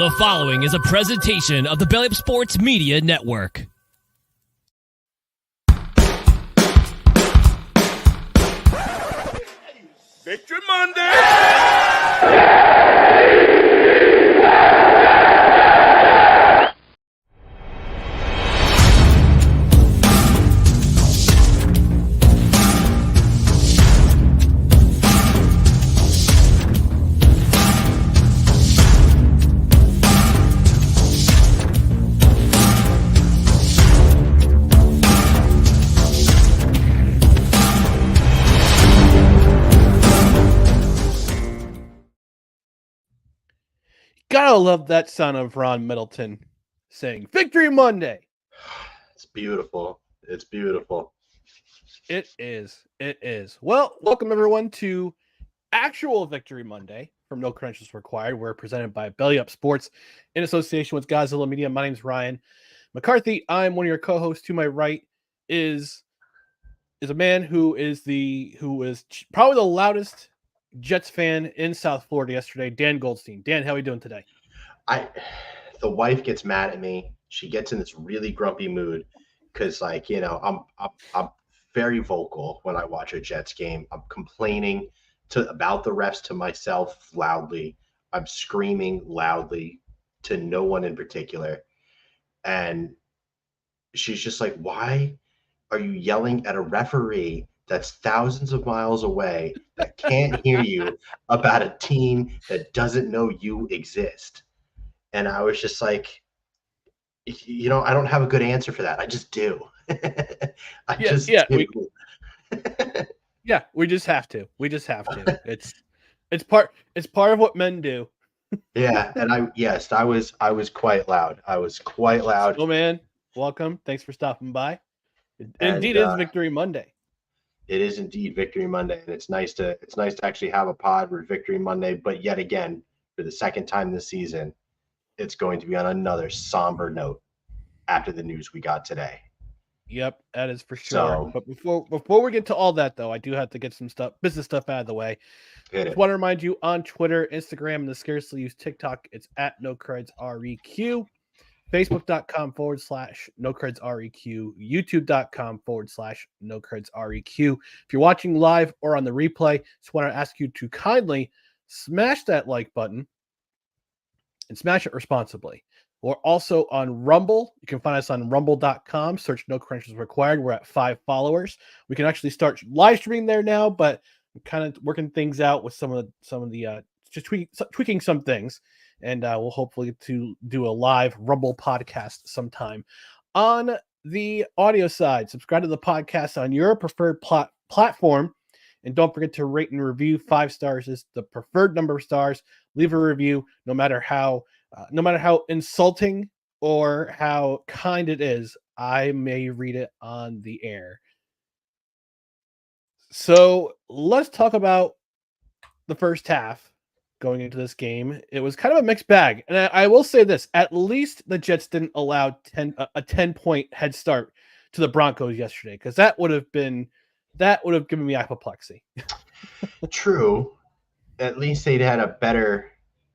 The following is a presentation of the Belly Up Sports Media Network. Victory Monday! Gotta love that son of Ron Middleton saying Victory Monday. It's beautiful. It's beautiful. It is. It is. Well, welcome everyone to actual Victory Monday from No Credentials Required. We're presented by Belly Up Sports in association with Godzilla Media. My name's Ryan McCarthy. I'm one of your co-hosts. To my right is a man who is probably the loudest Jets fan in South Florida yesterday, Dan Goldstein. Dan, how are you doing today? The wife gets mad at me. She gets in this really grumpy mood because, I'm very vocal when I watch a Jets game. I'm complaining about the refs to myself loudly. I'm screaming loudly to no one in particular, and she's just like, "Why are you yelling at a referee that's thousands of miles away that can't hear you about a team that doesn't know you exist?" And I was just like, I don't have a good answer for that. I just do. I just do. We just have to. We just have to. It's part of what men do. Yeah, and I was quite loud. I was quite loud. Oh man, welcome. Thanks for stopping by. Indeed, it is Victory Monday. It is indeed Victory Monday, and it's nice to actually have a pod with Victory Monday. But yet again, for the second time this season, it's going to be on another somber note after the news we got today. Yep, that is for sure. But before we get to all that, though, I do have to get some business stuff out of the way. Just want to remind you on Twitter, Instagram, and the scarcely used TikTok, it's at NoCredsREQ. Facebook.com/NoCredsREQ, YouTube.com/NoCredsREQ. If you're watching live or on the replay, just want to ask you to kindly smash that like button and smash it responsibly. We're also on Rumble. You can find us on rumble.com. Search No Credentials Required. We're at 5 followers. We can actually start live streaming there now, but I'm kind of working things out with some of the just tweaking some things. And we'll hopefully to do a live Rumble podcast sometime. On the audio side, subscribe to the podcast on your preferred platform. And don't forget to rate and review. 5 stars is the preferred number of stars. Leave a review, no matter how insulting or how kind it is. I may read it on the air. So let's talk about the first half. Going into this game, it was kind of a mixed bag. And I will say this, at least the Jets didn't allow a 10-point head start to the Broncos yesterday, because that would have given me apoplexy. True. At least they'd had a better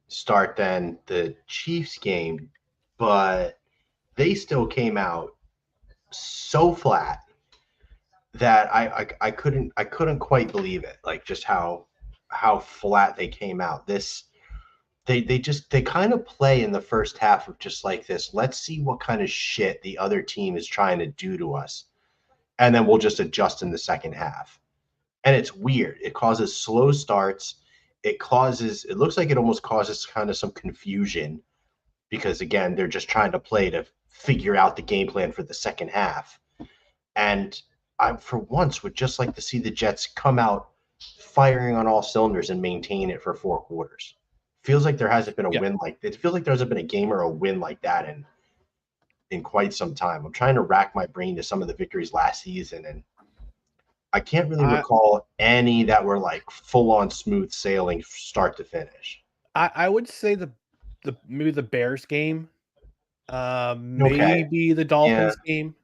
start than the Chiefs game, but they still came out so flat that I couldn't quite believe it. Like just how flat they came out. They kind of play in the first half of just like this. Let's see what kind of shit the other team is trying to do to us, and then we'll just adjust in the second half. And it's weird. It causes slow starts. It looks like it almost causes kind of some confusion because again, they're just trying to play to figure out the game plan for the second half. And I, for once, would just like to see the Jets come out firing on all cylinders and maintain it for 4 quarters. Feels like there hasn't been a win like it feels like there hasn't been a game or a win like that in quite some time. I'm trying to rack my brain to some of the victories last season, and I can't really recall any that were like full on smooth sailing start to finish. I would say maybe the Bears game, maybe the Dolphins game.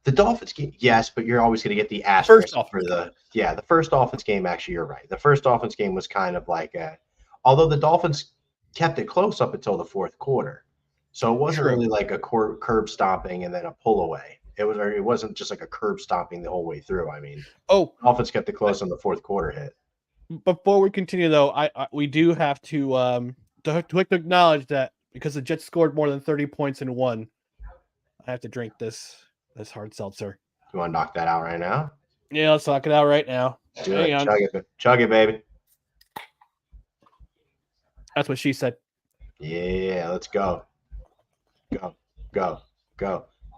The Dolphins game, yes, but you're always going to get the asterisk for the first Dolphins game. Actually, you're right. The first Dolphins game was kind of like although the Dolphins kept it close up until the fourth quarter. So it wasn't True. really like a curb stomping and then a pull away. It wasn't just like a curb stomping the whole way through. I mean, Oh, Dolphins kept it close on the fourth quarter hit. before we continue, though, we do have to acknowledge that because the Jets scored more than 30 points in one, I have to drink this hard seltzer. You want to knock that out right now? Yeah, let's knock it out right now. Do Hang it. on. Chug it, baby. That's what she said. Yeah, let's go. Go.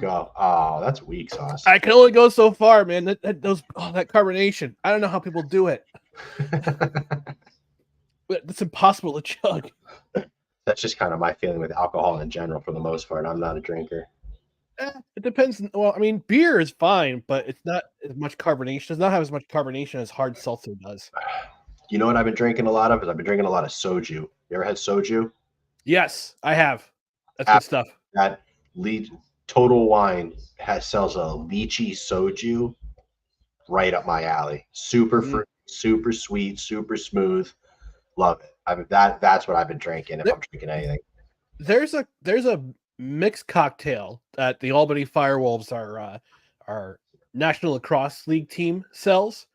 Oh, that's weak sauce. I can only go so far, man. That carbonation. I don't know how people do it. It's impossible to chug. That's just kind of my feeling with alcohol in general for the most part. I'm not a drinker. It depends. Well, I mean, beer is fine, but it's not as much carbonation. It does not have as much carbonation as hard seltzer does. You know what I've been drinking a lot of? I've been drinking a lot of soju. You ever had soju? Yes, I have. That's good stuff. That Total Wine sells a lychee soju right up my alley. Super fruity, super sweet, super smooth. Love it. That's what I've been drinking if I'm drinking anything. There's a mixed cocktail that the Albany Firewolves, our National Lacrosse League team, sells.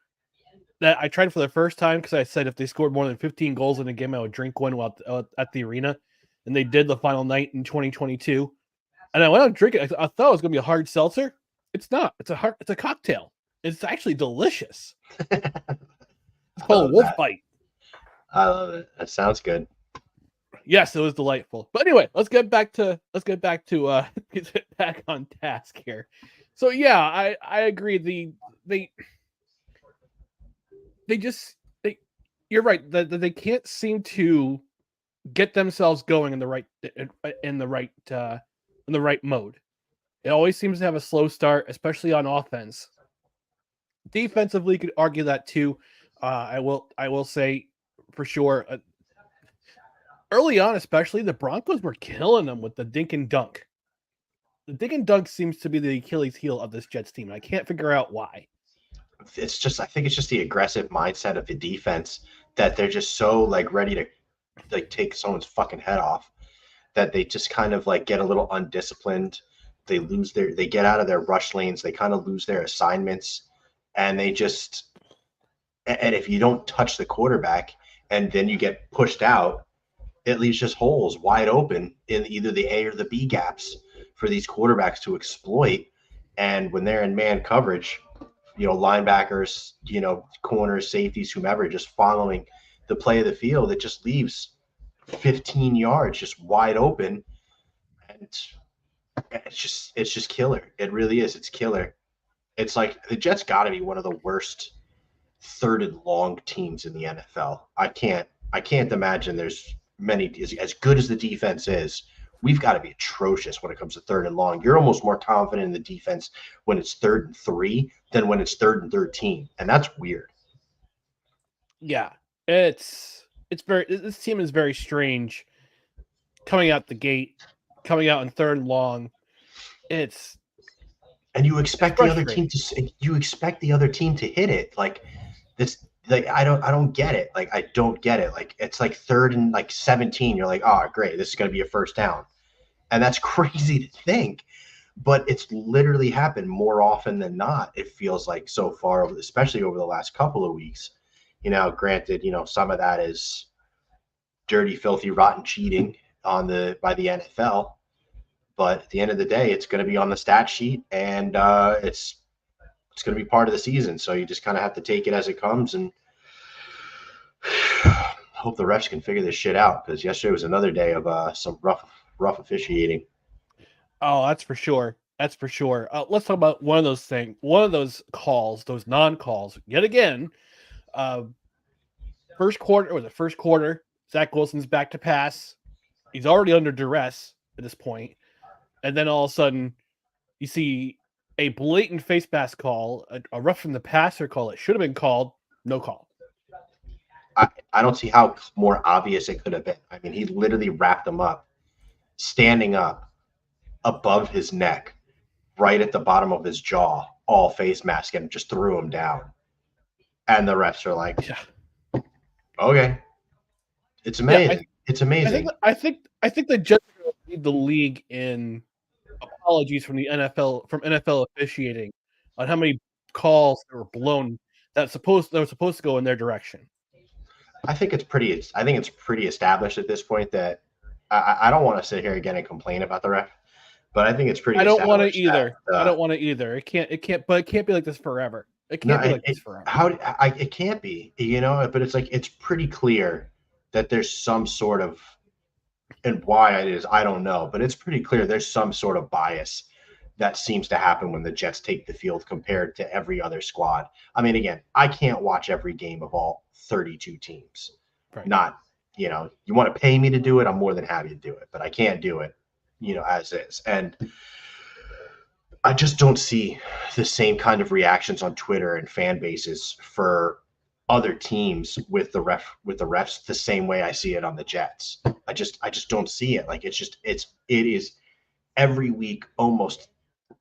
That I tried for the first time because I said if they scored more than 15 goals in a game, I would drink one while at the arena, and they did the final night in 2022. And I went out drinking. I thought it was going to be a hard seltzer. It's not. It's a cocktail. It's actually delicious. It's called Wolf Bite. I love it. That sounds good. Yes, it was delightful. But anyway, let's get back to get back on task here. So yeah, I agree. You're right. They can't seem to get themselves going in the right mode. It always seems to have a slow start, especially on offense. Defensively, could argue that too. I will say for sure. Early on, especially, the Broncos were killing them with the dink and dunk. The dink and dunk seems to be the Achilles heel of this Jets team. And I can't figure out why. I think it's just the aggressive mindset of the defense that they're just so like ready to like take someone's fucking head off that they just kind of like get a little undisciplined. They get out of their rush lanes. They kind of lose their assignments, and and if you don't touch the quarterback and then you get pushed out, it leaves just holes wide open in either the A or the B gaps for these quarterbacks to exploit. And when they're in man coverage, linebackers, corners, safeties, whomever, just following the play of the field, it just leaves 15 yards just wide open. And it's just killer. It really is. It's killer. It's like the Jets got to be one of the worst third and long teams in the NFL. I can't imagine there's many. As good as the defense is, we've got to be atrocious when it comes to third and long. You're almost more confident in the defense when it's 3rd and 3 than when it's 3rd and 13, and that's weird. Yeah, this team is very strange. Coming out the gate, coming out in 3rd and long, and you expect the other team to hit it like this. Like I don't get it. Like I don't get it. Like it's like 3rd and like 17. You're like, oh great, this is gonna be a first down. And that's crazy to think, but it's literally happened more often than not. It feels like so far, especially over the last couple of weeks. Granted, some of that is dirty, filthy, rotten cheating by the NFL. But at the end of the day, it's going to be on the stat sheet, and it's going to be part of the season. So you just kind of have to take it as it comes and hope the refs can figure this shit out, because yesterday was another day of some rough officiating. Oh, that's for sure. That's for sure. Let's talk about one of those calls, those non-calls. Yet again, first quarter, Zach Wilson's back to pass. He's already under duress at this point. And then all of a sudden, you see a blatant face mask call, a rough from the passer call. It should have been called. No call. I don't see how more obvious it could have been. I mean, he literally wrapped him up, standing up above his neck, right at the bottom of his jaw, all face mask, and just threw him down. And the refs are like, okay. It's amazing. It's amazing. I think the Jets lead the league in apologies from the NFL officiating on how many calls that were blown that were supposed to go in their direction. I think it's pretty established at this point that I don't want to sit here again and complain about the ref, but I think it's pretty I don't want to established either. that, I don't want to either. But it can't be like this forever. It can't be like this forever. It can't be, but it's like, it's pretty clear that there's some sort of, and why it is, I don't know, but it's pretty clear there's some sort of bias that seems to happen when the Jets take the field compared to every other squad. I mean, again, I can't watch every game of all 32 teams. Right. Not, you want to pay me to do it, I'm more than happy to do it, but I can't do it, as is. And I just don't see the same kind of reactions on Twitter and fan bases for other teams with the refs the same way I see it on the Jets. I just don't see it. Like, it is every week, almost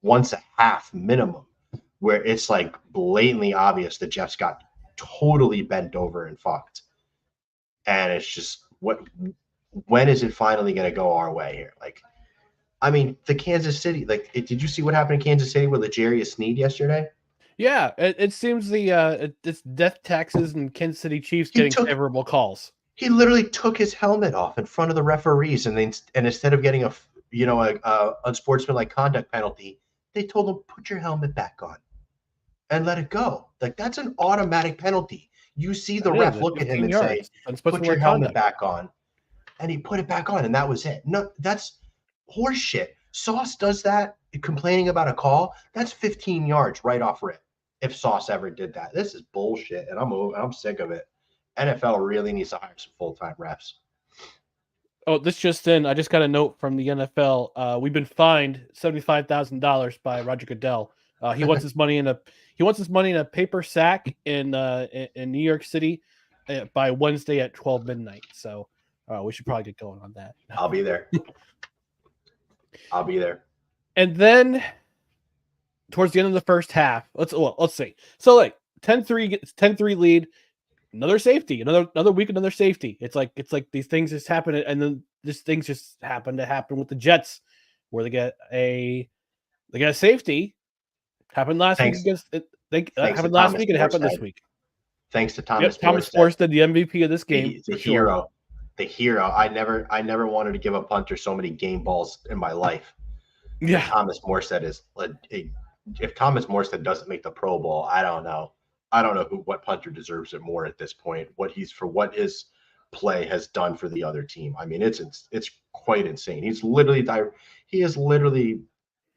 once a half minimum, where it's like blatantly obvious the Jets got totally bent over and fucked. And it's just, when is it finally going to go our way here? Like, I mean, the Kansas City, did you see what happened in Kansas City with L'Jarius Sneed yesterday? Yeah, it seems it's death taxes and Kansas City Chiefs getting favorable calls. He literally took his helmet off in front of the referees, and instead of getting a unsportsmanlike conduct penalty, they told him, put your helmet back on and let it go. Like, that's an automatic penalty. You see the ref look at him and say, put your helmet back on, and he put it back on, and that was it. No, that's horse shit. Sauce does that, complaining about a call. That's 15 yards right off rip. If Sauce ever did that, this is bullshit, and I'm sick of it. NFL really needs to hire some full-time refs. Oh, this just in. I just got a note from the NFL. We've been fined $75,000 by Roger Goodell. He wants his money in a paper sack in New York City by Wednesday at 12 midnight. So we should probably get going on that. I'll be there. I'll be there. And then towards the end of the first half, let's see. So like 10-3 lead, another safety, another week, another safety. It's like these things just happen, and then these things just happen with the Jets, where they get a safety. Happened last week against it. Happened last week and it happened this week. Thanks to Thomas. Thomas Morstead, the MVP of this game, the hero. The hero. I never wanted to give a punter so many game balls in my life. Yeah, Thomas Morstead is. If Thomas Morstead doesn't make the Pro Bowl, I don't know. What punter deserves it more at this point. What his play has done for the other team. I mean, it's quite insane. He is literally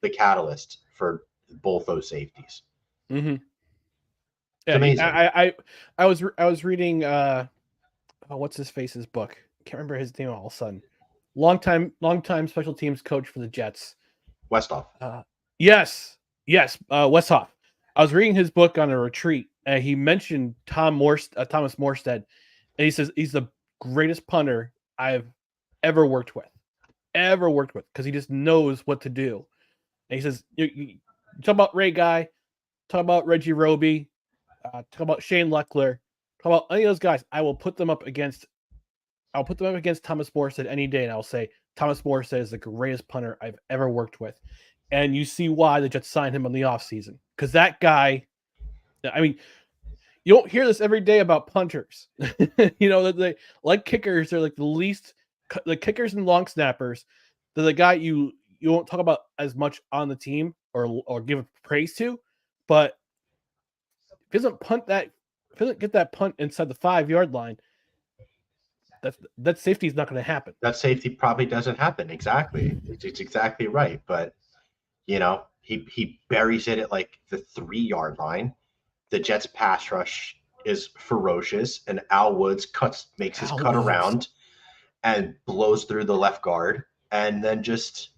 the catalyst for both those safeties. Mm-hmm. Yeah, amazing. I was reading what's his face's book. Can't remember his name all of a sudden. Long time special teams coach for the Jets. Westhoff. Yes, Westhoff. I was reading his book on a retreat, and he mentioned Thomas Morstead, and he says he's the greatest punter I've ever worked with, because he just knows what to do. And he says, you talk about Ray Guy, talk about Reggie Roby, talk about Shane Leckler, talk about any of those guys. I will put them up against Thomas Morstead any day, and I'll say Thomas Morstead is the greatest punter I've ever worked with. And you see why the Jets signed him in the offseason. Because that guy, I mean, you don't hear this every day about punters. That they like kickers. They're like the kickers and long snappers. They're the guy you won't talk about as much on the team or give praise to. But if he doesn't get that punt inside the 5-yard line, that safety is not going to happen. That safety probably doesn't happen. Exactly. It's exactly right. But, he buries it at like the 3-yard line. The Jets pass rush is ferocious, and Al Woods makes his cut around and blows through the left guard, and then just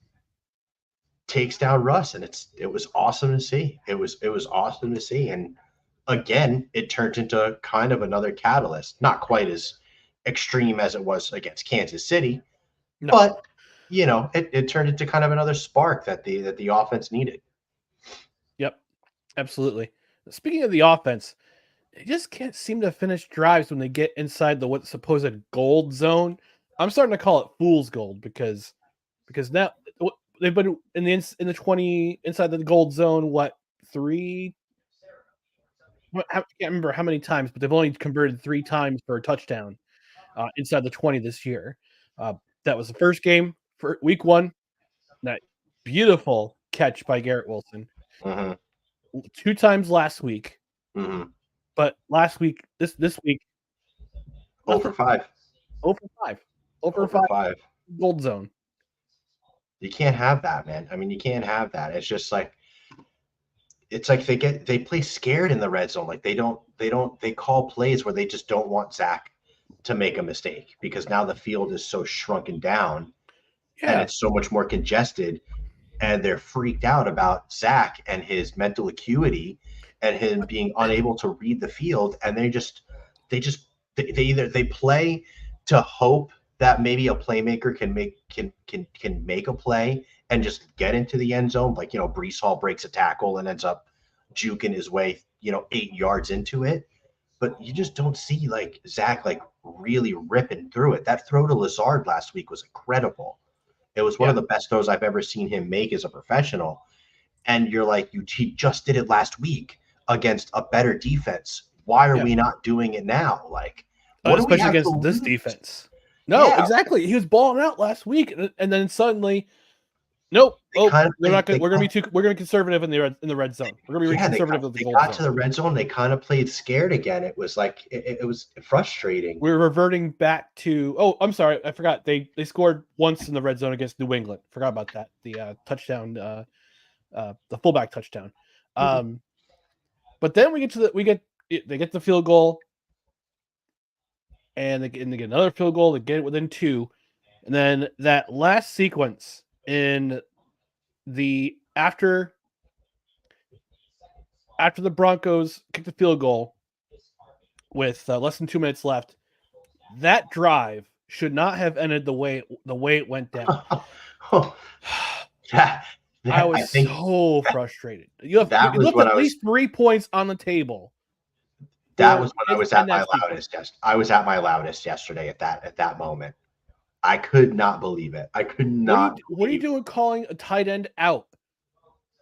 takes down Russ. And it was awesome to see. It was awesome to see. And again, it turned into kind of another catalyst, not quite as extreme as it was against Kansas City, but it turned into kind of another spark that the offense needed. Yep, absolutely. Speaking of the offense, they just can't seem to finish drives when they get inside the what's supposed gold zone. I'm starting to call it fool's gold because now they've been in the 20 inside the gold zone. What three? I can't remember how many times, but they've only converted 3 times for a touchdown inside the 20 this year. That was the first game for week 1. That beautiful catch by Garrett Wilson. Mm-hmm. 2 times last week, Mm-hmm. but last week this week 0 for 5. 0 for 5. 0 for 0 for 5. Gold zone. You can't have that, man. I mean, you can't have that. It's just like they play scared in the red zone. Like they call plays where they just don't want Zach to make a mistake because now the field is so shrunken down and it's so much more congested, and they're freaked out about Zach and his mental acuity and him being unable to read the field. And they play to hope that maybe a playmaker can make a play and just get into the end zone. Like, Breece Hall breaks a tackle and ends up juking his way, 8 yards into it. But you just don't see like Zach like really ripping through it. That throw to Lazard last week was incredible. It was one of the best throws I've ever seen him make as a professional. And you're like, he just did it last week against a better defense. Why are we not doing it now? Like, what especially against this defense? No, exactly. He was balling out last week, and then suddenly, nope. We're gonna be conservative in the red zone. We're gonna be conservative in the gold zone. They got to the red zone. They kind of played scared again. It was like it was frustrating. We're reverting back to. Oh, I'm sorry, I forgot. They scored once in the red zone against New England. Forgot about that. The touchdown, the fullback touchdown. But then they get the field goal. And they get another field goal. They get it within 2, and then that last sequence in the after the Broncos kick the field goal with less than 2 minutes left, that drive should not have ended the way it went down. I was so frustrated. You left at least 3 points on the table. That was when I was at my loudest. I was at my loudest yesterday at that moment. I could not believe it. I could not. What are you doing calling a tight end out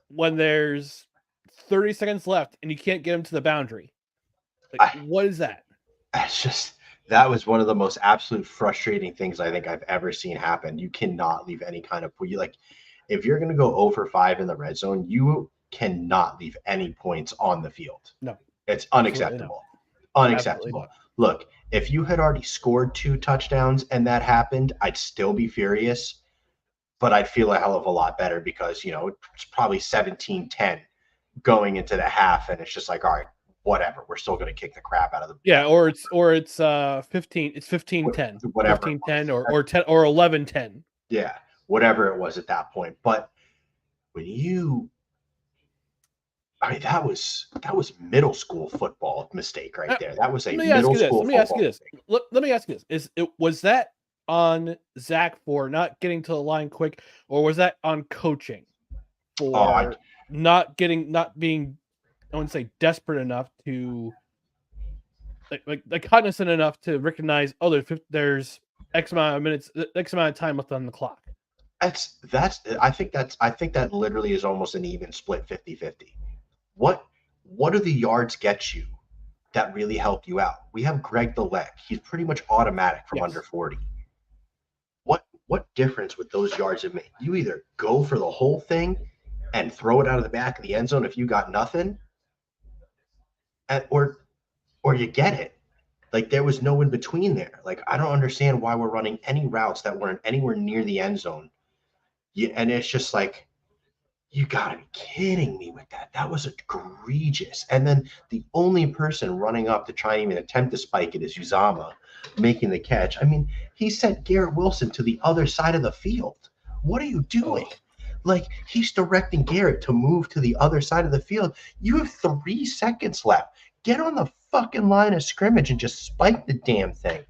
when there's 30 seconds left and you can't get him to the boundary? What is that? That was one of the most absolute frustrating things I think I've ever seen happen. You cannot leave any kind of if you're going to go 0 for 5 in the red zone, you cannot leave any points on the field. No. It's unacceptable. Unacceptable. Look, if you had already scored 2 touchdowns and that happened, I'd still be furious, but I'd feel a hell of a lot better because, it's probably 17-10 going into the half, and it's just like, all right, whatever. We're still going to kick the crap out of them. Yeah, or it's 15. It's 15-10. Whatever. 15-10 or 10 or 11-10. Yeah, whatever it was at that point. But when that was middle school football mistake right there. That was a middle school football. Let me ask you this. Was that on Zach for not getting to the line quick, or was that on coaching for not being, I wouldn't say desperate enough to like cognizant enough to recognize, there's X amount of minutes, X amount of time left on the clock? I think that literally is almost an even split 50-50. What do the yards get you that really help you out? We have Greg the Leg. He's pretty much automatic from under 40. What difference would those yards have made? You either go for the whole thing and throw it out of the back of the end zone if you got nothing, or you get it. Like, there was no in between there. Like, I don't understand why we're running any routes that weren't anywhere near the end zone. And it's just like, you gotta be kidding me with that. That was egregious. And then the only person running up to try and even attempt to spike it is Uzama making the catch. I mean, he sent Garrett Wilson to the other side of the field. What are you doing? Like, he's directing Garrett to move to the other side of the field. You have 3 seconds left. Get on the fucking line of scrimmage and just spike the damn thing.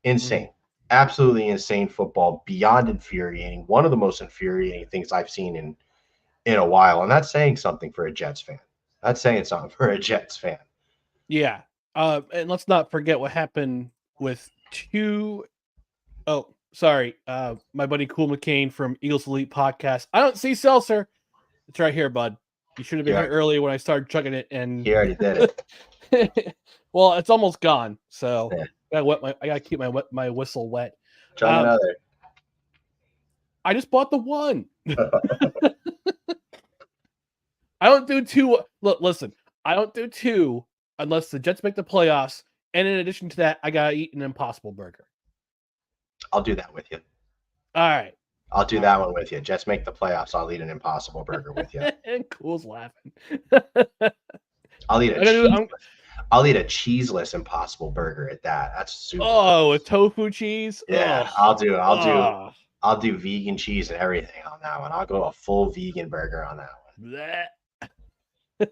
Insane. Absolutely insane football. Beyond infuriating. One of the most infuriating things I've seen in a while. And that's saying something for a Jets fan. Yeah. And let's not forget what happened with 2. Oh, Sorry, my buddy Cool McCain from Eagles Elite Podcast. I don't see seltzer. It's right here, bud. You should have been here earlier when I started chugging it, and He already did it. well, it's almost gone. So Yeah. I gotta keep my whistle wet. Chug another. I just bought the one. I don't do two. Look, listen. I don't do two unless the Jets make the playoffs. And in addition to that, I gotta eat an Impossible Burger. I'll do that with you. All right. I'll do that one with you. Jets make the playoffs. I'll eat an Impossible Burger with you. And Cool's laughing. I'll eat a cheeseless Impossible Burger at that. That's super. Oh, with tofu cheese. Yeah, oh. I'll do vegan cheese and everything on that one. I'll go a full vegan burger on that one.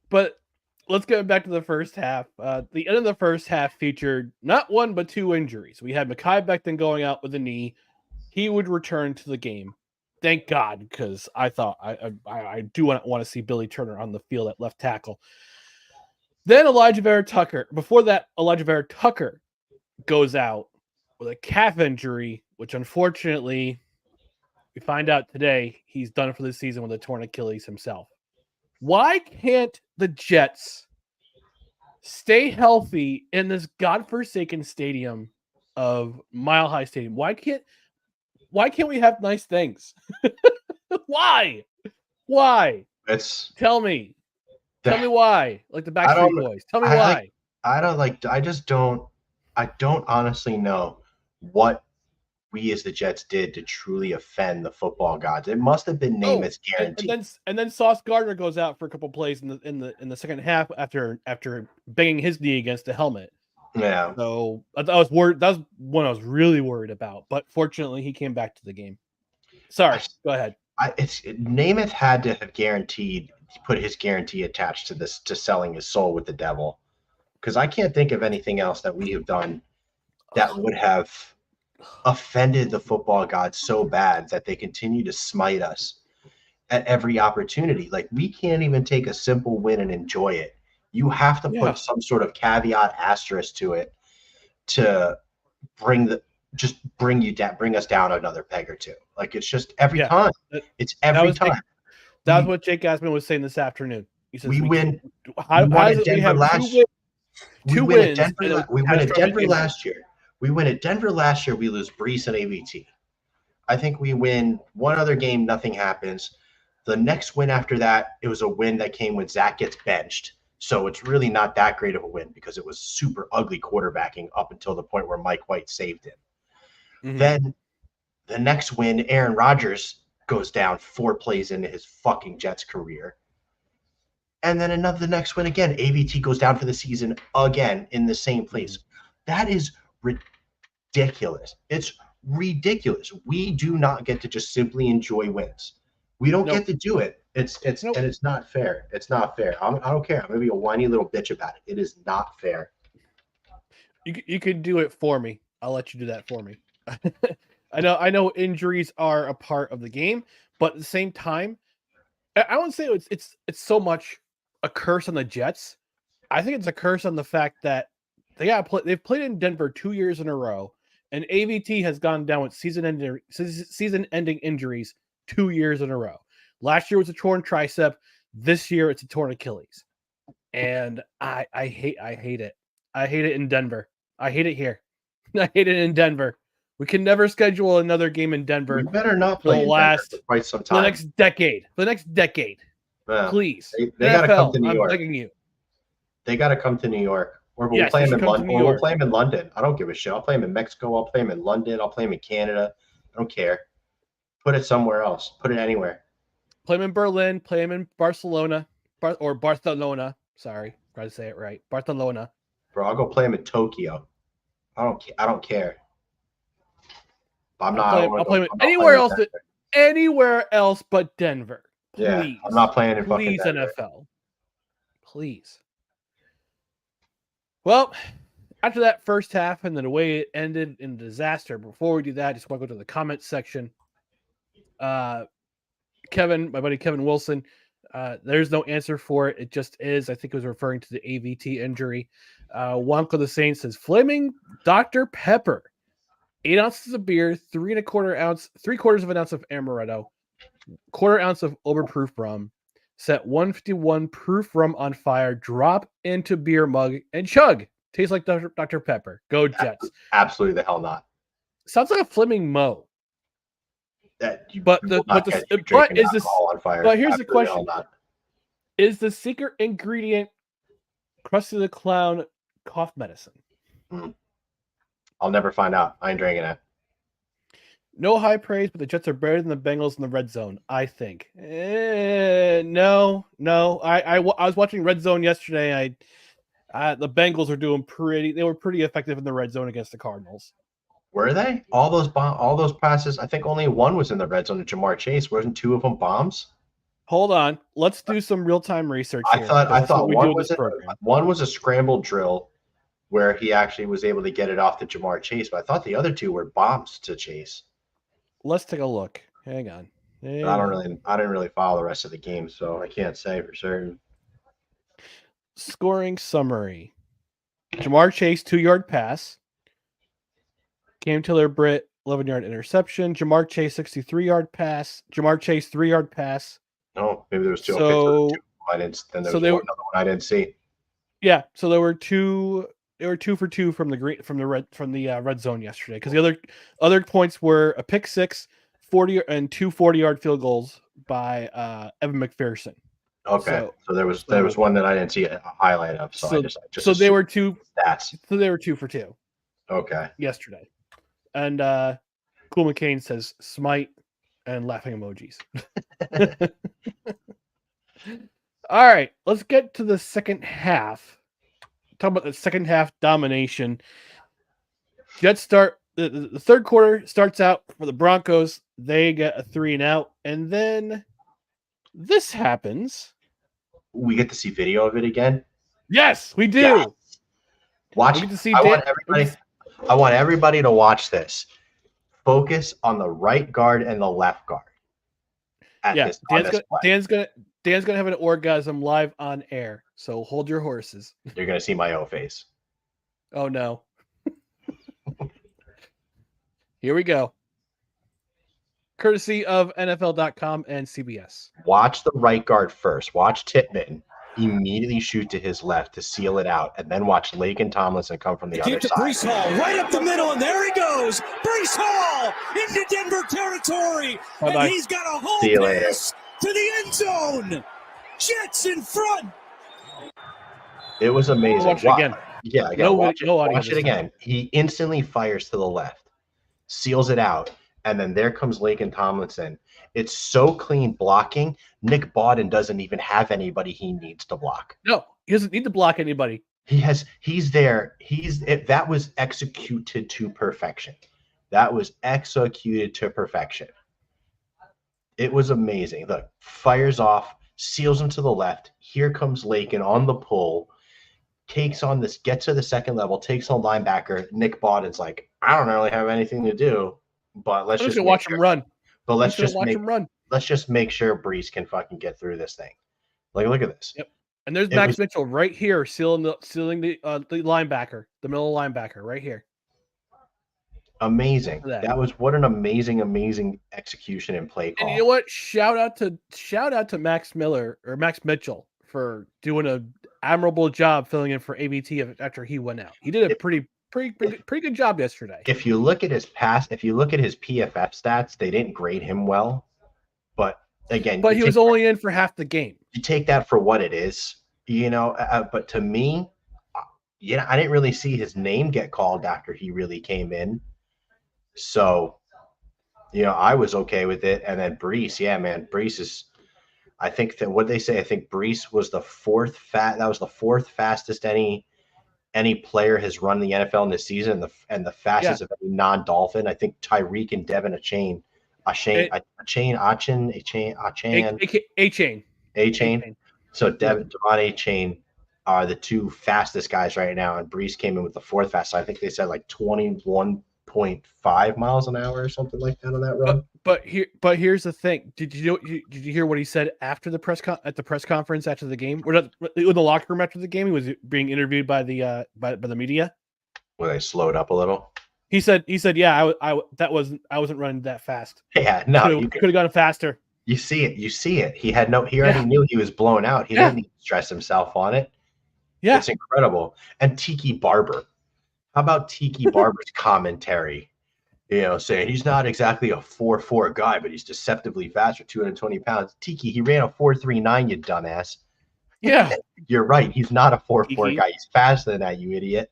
But let's get back to the first half. The end of the first half featured not one but two injuries. We had Mekhi Becton going out with a knee. He would return to the game. Thank God, because I thought I do want to see Billy Turner on the field at left tackle. Then Elijah Vera Tucker. Before that, Elijah Vera Tucker goes out with a calf injury, which unfortunately we find out today he's done for the season with a torn Achilles himself. Why can't the Jets stay healthy in this godforsaken stadium of Mile High Stadium? Why can't we have nice things? Why? Tell me why. Like the Backstreet Boys. Tell me why. I don't honestly know what we as the Jets did to truly offend the football gods. It must have been Namath's guarantee. And then Sauce Gardner goes out for a couple plays in the second half after banging his knee against the helmet. Yeah. So I was worried. That was one I was really worried about. But fortunately, he came back to the game. Sorry, go ahead. Namath had to have put his guarantee attached to selling his soul with the devil, because I can't think of anything else that we have done that would have offended the football gods so bad that they continue to smite us at every opportunity. Like, we can't even take a simple win and enjoy it. You have to put some sort of caveat asterisk to it to bring us down another peg or two. Like, it's just every time. It's every time. That's what Jake Asman was saying this afternoon. He says we win. How is it we have two wins? We win at Denver last year. We win at Denver last year. We lose Breece and AVT. I think we win one other game. Nothing happens. The next win after that, it was a win that came when Zach gets benched. So it's really not that great of a win because it was super ugly quarterbacking up until the point where Mike White saved him. Mm-hmm. Then the next win, Aaron Rodgers goes down 4 plays into his fucking Jets career. And then the next win again, AVT goes down for the season again in the same place. That is ridiculous. It's ridiculous. We do not get to just simply enjoy wins. We don't get to do it. And it's not fair. It's not fair. I don't care. I'm gonna be a whiny little bitch about it. It is not fair. You could do it for me. I'll let you do that for me. I know injuries are a part of the game, but at the same time, I wouldn't say it's so much a curse on the Jets. I think it's a curse on the fact that they've played in Denver 2 years in a row, and AVT has gone down with season-ending injuries 2 years in a row. Last year was a torn tricep. This year it's a torn Achilles, and I hate it. I hate it in Denver. I hate it here. I hate it in Denver. We can never schedule another game in Denver. We better not play in Denver for quite some time. For the next decade. Yeah. Please. They got to come to New York. I'm begging you. They got to come to New York. Or we'll play them in London. Or we'll play them in London. I don't give a shit. I'll play them in Mexico. I'll play them in London. I'll play them in Canada. I don't care. Put it somewhere else. Put it anywhere. Play them in Berlin. Play them in Barcelona. Barcelona. Sorry. Try to say it right. Barcelona. Bro, I'll go play them in Tokyo. I don't care. I'll play it anywhere else but Denver. Please. Yeah, I'm not playing in fucking Denver. NFL. Please. Well, after that first half and the way it ended in disaster, before we do that, I just want to go to the comments section. Kevin, my buddy Kevin Wilson, there's no answer for it. It just is. I think it was referring to the AVT injury. Wonka the Saint says, Flaming Dr. Pepper. 8 ounces of beer, 3/4 of an ounce of amaretto, 1/4 ounce of overproof rum. Set 151 proof rum on fire. Drop into beer mug and chug. Tastes like Dr. Pepper. Go Jets. Absolutely the hell not. Sounds like a Fleming Mo. That you But will not catch you drinking alcohol on fire. But here's the Absolutely question: the hell not. Is the secret ingredient Krusty the Clown cough medicine? I'll never find out. I ain't drinking it. No high praise, but the Jets are better than the Bengals in the red zone, I think. No. I was watching Red Zone yesterday. The Bengals are doing they were pretty effective in the red zone against the Cardinals. Were they? All those passes, I think only one was in the red zone to Jamar Chase. Wasn't 2 of them bombs? Hold on. Let's do some real-time research here. I thought one was a scramble drill where he actually was able to get it off to Jamar Chase, but I thought the other 2 were bombs to Chase. Let's take a look. Hang on. I didn't really follow the rest of the game, so I can't say for certain. Scoring summary. Jamar Chase, 2-yard pass. Cam Taylor-Britt, 11-yard interception. Jamar Chase, 63-yard pass. Jamar Chase, 3-yard pass. Oh, maybe there was 2. So, another one I didn't see. Yeah, so there were 2 for 2 from the red zone yesterday, because the other points were a pick 6, 40 and 2 40-yard field goals by Evan McPherson. Okay, so there was one that I didn't see a highlight of. So they were 2 stats. So they were 2 for 2. Okay. Yesterday, and Cool McCain says smite and laughing emojis. All right, let's get to the second half. Talk about the second half domination. Jets start the third quarter starts out for the Broncos. They get a 3-and-out, and then this happens. We get to see video of it again. Yes, we do. Yes. Watch. We get to see I want everybody to watch this. Focus on the right guard and the left guard. Dan's gonna have an orgasm live on air. So hold your horses. You're gonna see my O face. Oh no. Here we go. Courtesy of NFL.com and CBS. Watch the right guard first. Watch Tippmann immediately shoot to his left to seal it out, and then watch Laken Tomlinson come from the other side. Breece Hall right up the middle, and there he goes. Breece Hall into Denver territory, and he's got a home pass to the end zone. Jets in front. It was amazing. Watch it again. Yeah, watch it again. He instantly fires to the left, seals it out, and then there comes Laken Tomlinson. It's so clean blocking. Nick Bawden doesn't even have anybody he needs to block. No, he doesn't need to block anybody. He's there. That was executed to perfection. It was amazing. Look, fires off, seals him to the left. Here comes Laken on the pull, gets to the second level, takes on linebacker. Nick Bawden's like, I don't really have anything to do, but let's just watch him run. But let's just make sure Breece can fucking get through this thing. Like, look at this. Yep. And there's Max Mitchell right here, sealing the linebacker, the middle linebacker right here. Amazing. That was what an amazing execution and play call. And you know what? Shout out to Max Mitchell for doing an admirable job filling in for ABT after he went out. He did a pretty good job yesterday. If you look at his PFF stats, they didn't grade him well. But again, he was only in for half the game. You take that for what it is, but to me, I didn't really see his name get called after he really came in. So, I was okay with it. And then Breece, Breece is, I think that what they say, I think Breece was the fourth fastest any player has run the NFL in this season, and the fastest of any non-Dolphin. I think Tyreek and Devin Achane. So Devin Achane are the 2 fastest guys right now, and Breece came in with the 4th fastest. I think they said like 21.5 miles an hour or something like that on that run. But here's the thing. Did you hear what he said after the press conference after the game? Or in the locker room after the game, he was being interviewed by the media. Where they slowed up a little. He said, yeah, I wasn't running that fast. Yeah, no, you could have gone faster. You see it. He already knew he was blown out. He didn't need to stress himself on it. Yeah. It's incredible. And Tiki Barber. How about Tiki Barber's commentary? Saying he's not exactly a 4.4 guy, but he's deceptively fast for 220 pounds. Tiki, he ran a 4.39, you dumbass. Yeah. You're right. He's not a 4.4 guy. He's faster than that, you idiot.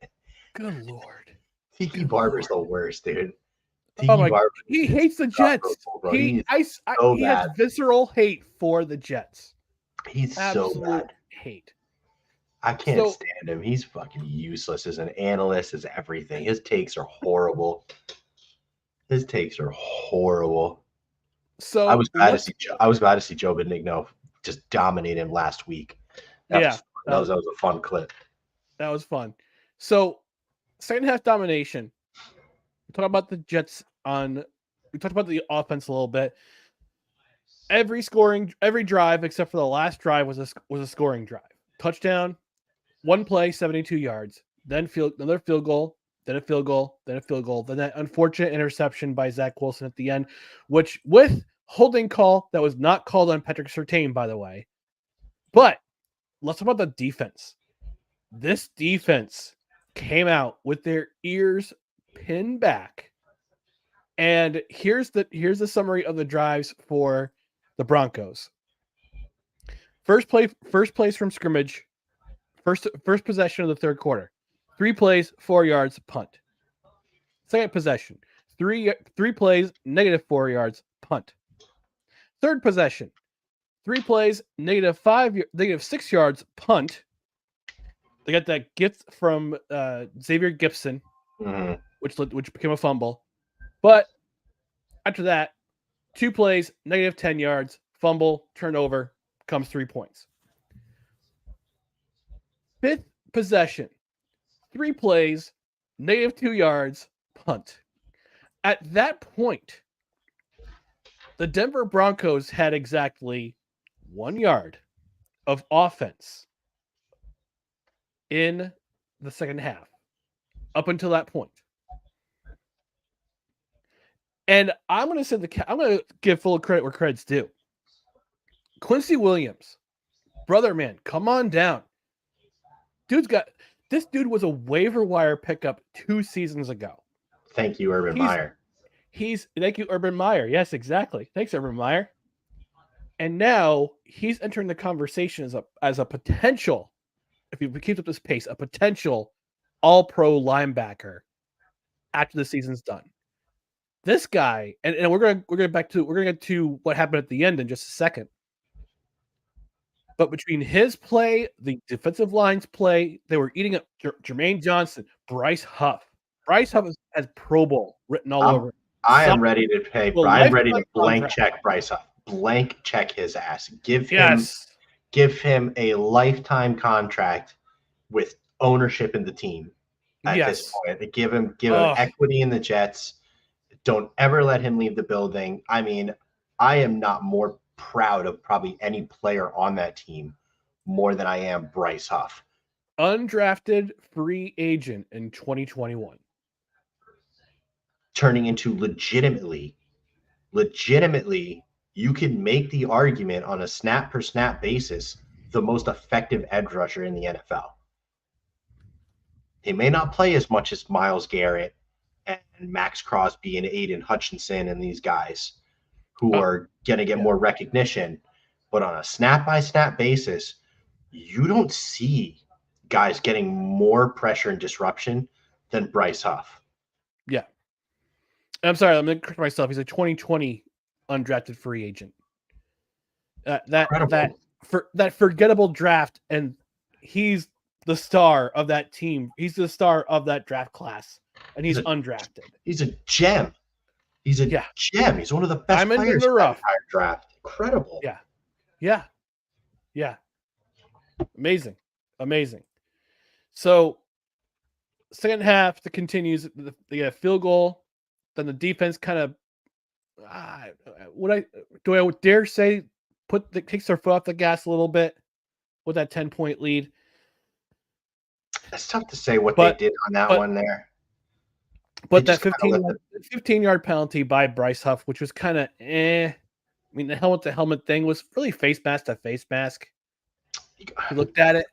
Good Lord. Tiki Barber's the worst, dude. Tiki Barber. He hates the Jets. He has visceral hate for the Jets. He's absolute so bad. Hate. I can't stand him. He's fucking useless as an analyst, as everything. His takes are horrible. So I was glad to see Joe Benigno just dominate him last week. That was a fun clip. That was fun. So second half domination. We talked about the Jets we talked about the offense a little bit. Every drive except for the last drive was a scoring drive. Touchdown, one play, 72 yards, then another field goal, then a field goal, then a field goal, then that unfortunate interception by Zach Wilson at the end, which with holding call that was not called on Patrick Surtain, by the way. But let's talk about the defense. This defense came out with their ears pinned back. And here's the summary of the drives for the Broncos. First place from scrimmage, first possession of the third quarter. 3 plays, 4 yards, punt. Second possession, three plays, -4 yards, punt. Third possession, 3 plays, -6 yards, punt. They got that gift from Xavier Gipson, which became a fumble. But after that, 2 plays, -10 yards, fumble, turnover, comes 3 points. Fifth possession, 3 plays, -2 yards, punt. At that point, the Denver Broncos had exactly 1 yard of offense in the second half up until that point. And I'm going to give full credit where credit's due. Quincy Williams, brother man, come on down. This dude was a waiver wire pickup 2 seasons ago. Thank you, Urban Meyer. Thank you, Urban Meyer. Yes, exactly. Thanks, Urban Meyer. And now he's entering the conversation as a potential, if he keeps up this pace, a potential all-pro linebacker after the season's done. This guy, and we're gonna get to what happened at the end in just a second. But between his play, the defensive line's play, they were eating up Jermaine Johnson, Bryce Huff. Bryce Huff has Pro Bowl written all over. I am ready to pay. I'm ready to blank check Bryce Huff. Blank check his ass. Give him a lifetime contract with ownership in the team at this point. Give him equity in the Jets. Don't ever let him leave the building. I mean, I am not more proud of probably any player on that team more than I am Bryce Huff. Undrafted free agent in 2021. Turning into legitimately, you can make the argument on a snap per snap basis, the most effective edge rusher in the NFL. He may not play as much as Myles Garrett and Max Crosby and Aiden Hutchinson and these guys who are going to get more recognition. But on a snap-by-snap basis, you don't see guys getting more pressure and disruption than Bryce Huff. Yeah. I'm sorry, I'm going to correct myself. He's a 2020 undrafted free agent. That forgettable draft, and he's the star of that team. He's the star of that draft class, and he's undrafted. He's a gem. He's a gem. He's one of the best players in the entire draft. Incredible. Yeah. Amazing. So, second half, that continues. They get a field goal. Then the defense kind of, do I dare say, takes their foot off the gas a little bit with that 10-point lead. It's tough to say what they did on that one there. But that 15-yard penalty by Breece Hall, which was kind of I mean, the helmet-to-helmet thing was really face mask to face mask. You looked at it.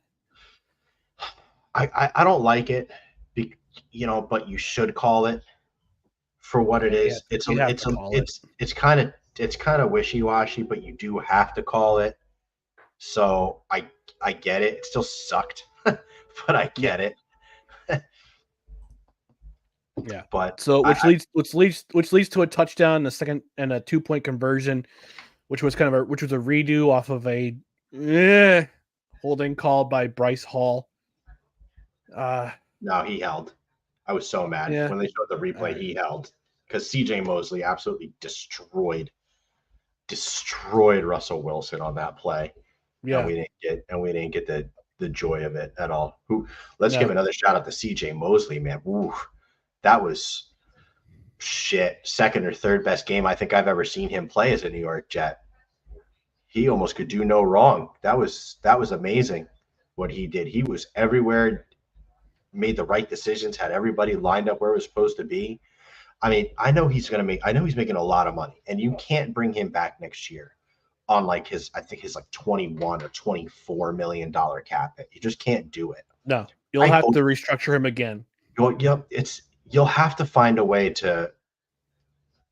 I don't like it, but you should call it for what it is. It's kind of wishy-washy, but you do have to call it. So I get it. It still sucked, but I get it. Yeah. But so which leads to a touchdown, a second, and a 2-point conversion, which was a redo off of a holding call by Breece Hall. No, he held. I was so mad when they showed the replay. He held because C.J. Mosley absolutely destroyed Russell Wilson on that play. Yeah, and we didn't get the joy of it at all. Let's give another shout out to C.J. Mosley, man. Ooh, that was second or third best game I think I've ever seen him play as a New York Jet. He almost could do no wrong. That was amazing what he did. He was everywhere, made the right decisions, had everybody lined up where it was supposed to be. I mean, I know he's making a lot of money, and you can't bring him back next year on like his 21 or $24 million cap hit. You just can't do it. No, you'll have to restructure him again. You'll have to find a way to.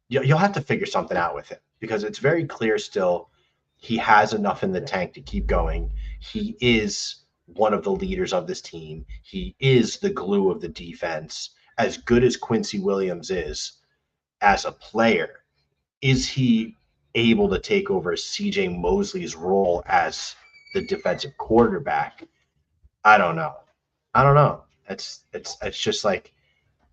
You'll have to figure something out with him because it's very clear still he has enough in the tank to keep going. He is one of the leaders of this team. He is the glue of the defense. As good as Quincy Williams is as a player, is he able to take over C.J. Mosley's role as the defensive quarterback? I don't know. It's just like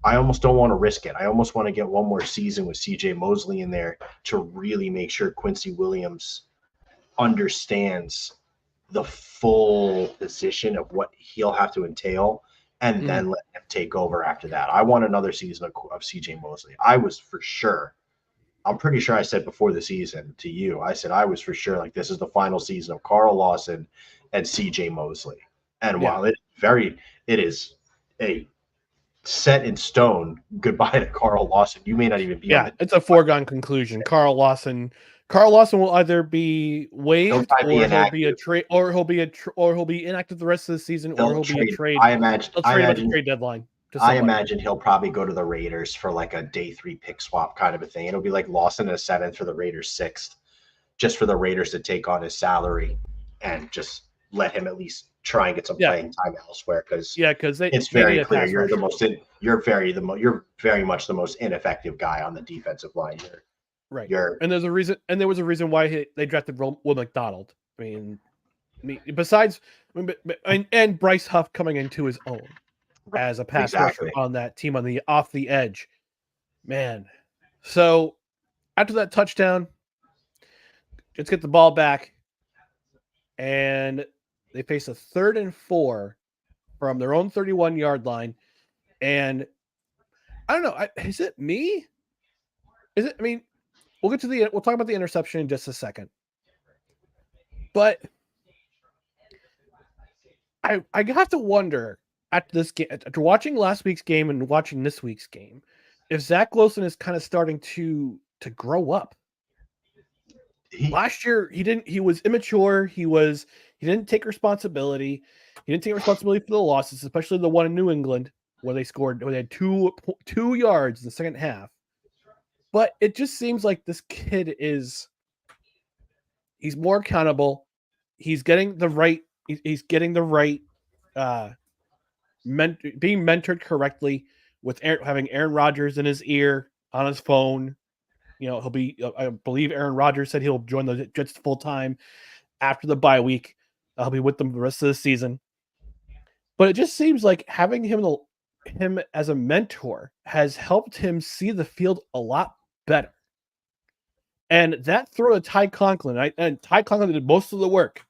I almost don't want to risk it. I almost want to get one more season with C.J. Mosley in there to really make sure Quincy Williams understands the full position of what he'll have to entail, and then let him take over after that. I want another season of C.J. Mosley. I'm pretty sure I said before the season to you, I said I was for sure like this is the final season of Carl Lawson and C.J. Mosley. And while it is a set in stone goodbye to Carl Lawson, you may not even be. Yeah, it's a foregone conclusion. Carl Lawson will either be waived, or he'll be a trade, or he'll be inactive the rest of the season, or he'll be a trade. I imagine at the trade deadline. I imagine he'll probably go to the Raiders for like a day 3 pick swap kind of a thing. It'll be like Lawson in a 7th for the Raiders 6th, just for the Raiders to take on his salary and just let him at least try and get some playing time elsewhere. Because it's very clear you're very much the most ineffective guy on the defensive line here. Right. And there was a reason why they drafted Will McDonald. I mean, besides, and Breece Hall coming into his own as a pass rusher on that team off the edge, man. So after that touchdown, let's get the ball back, and they face a 3rd and 4 from their own 31-yard line, and I don't know. Is it me? Is it? I mean. We'll talk about the interception in just a second. But I have to wonder after this game, after watching last week's game and watching this week's game, if Zach Wilson is kind of starting to grow up. Last year he was immature. He didn't take responsibility. He didn't take responsibility for the losses, especially the one in New England where they had 2 yards in the second half. But it just seems like this kid he's more accountable. He's getting the right, being mentored correctly with having Aaron Rodgers in his ear on his phone. I believe Aaron Rodgers said he'll join the Jets full time after the bye week. I'll be with them the rest of the season. But it just seems like having him as a mentor has helped him see the field a lot better. And that throw to Ty Conklin, and Ty Conklin did most of the work,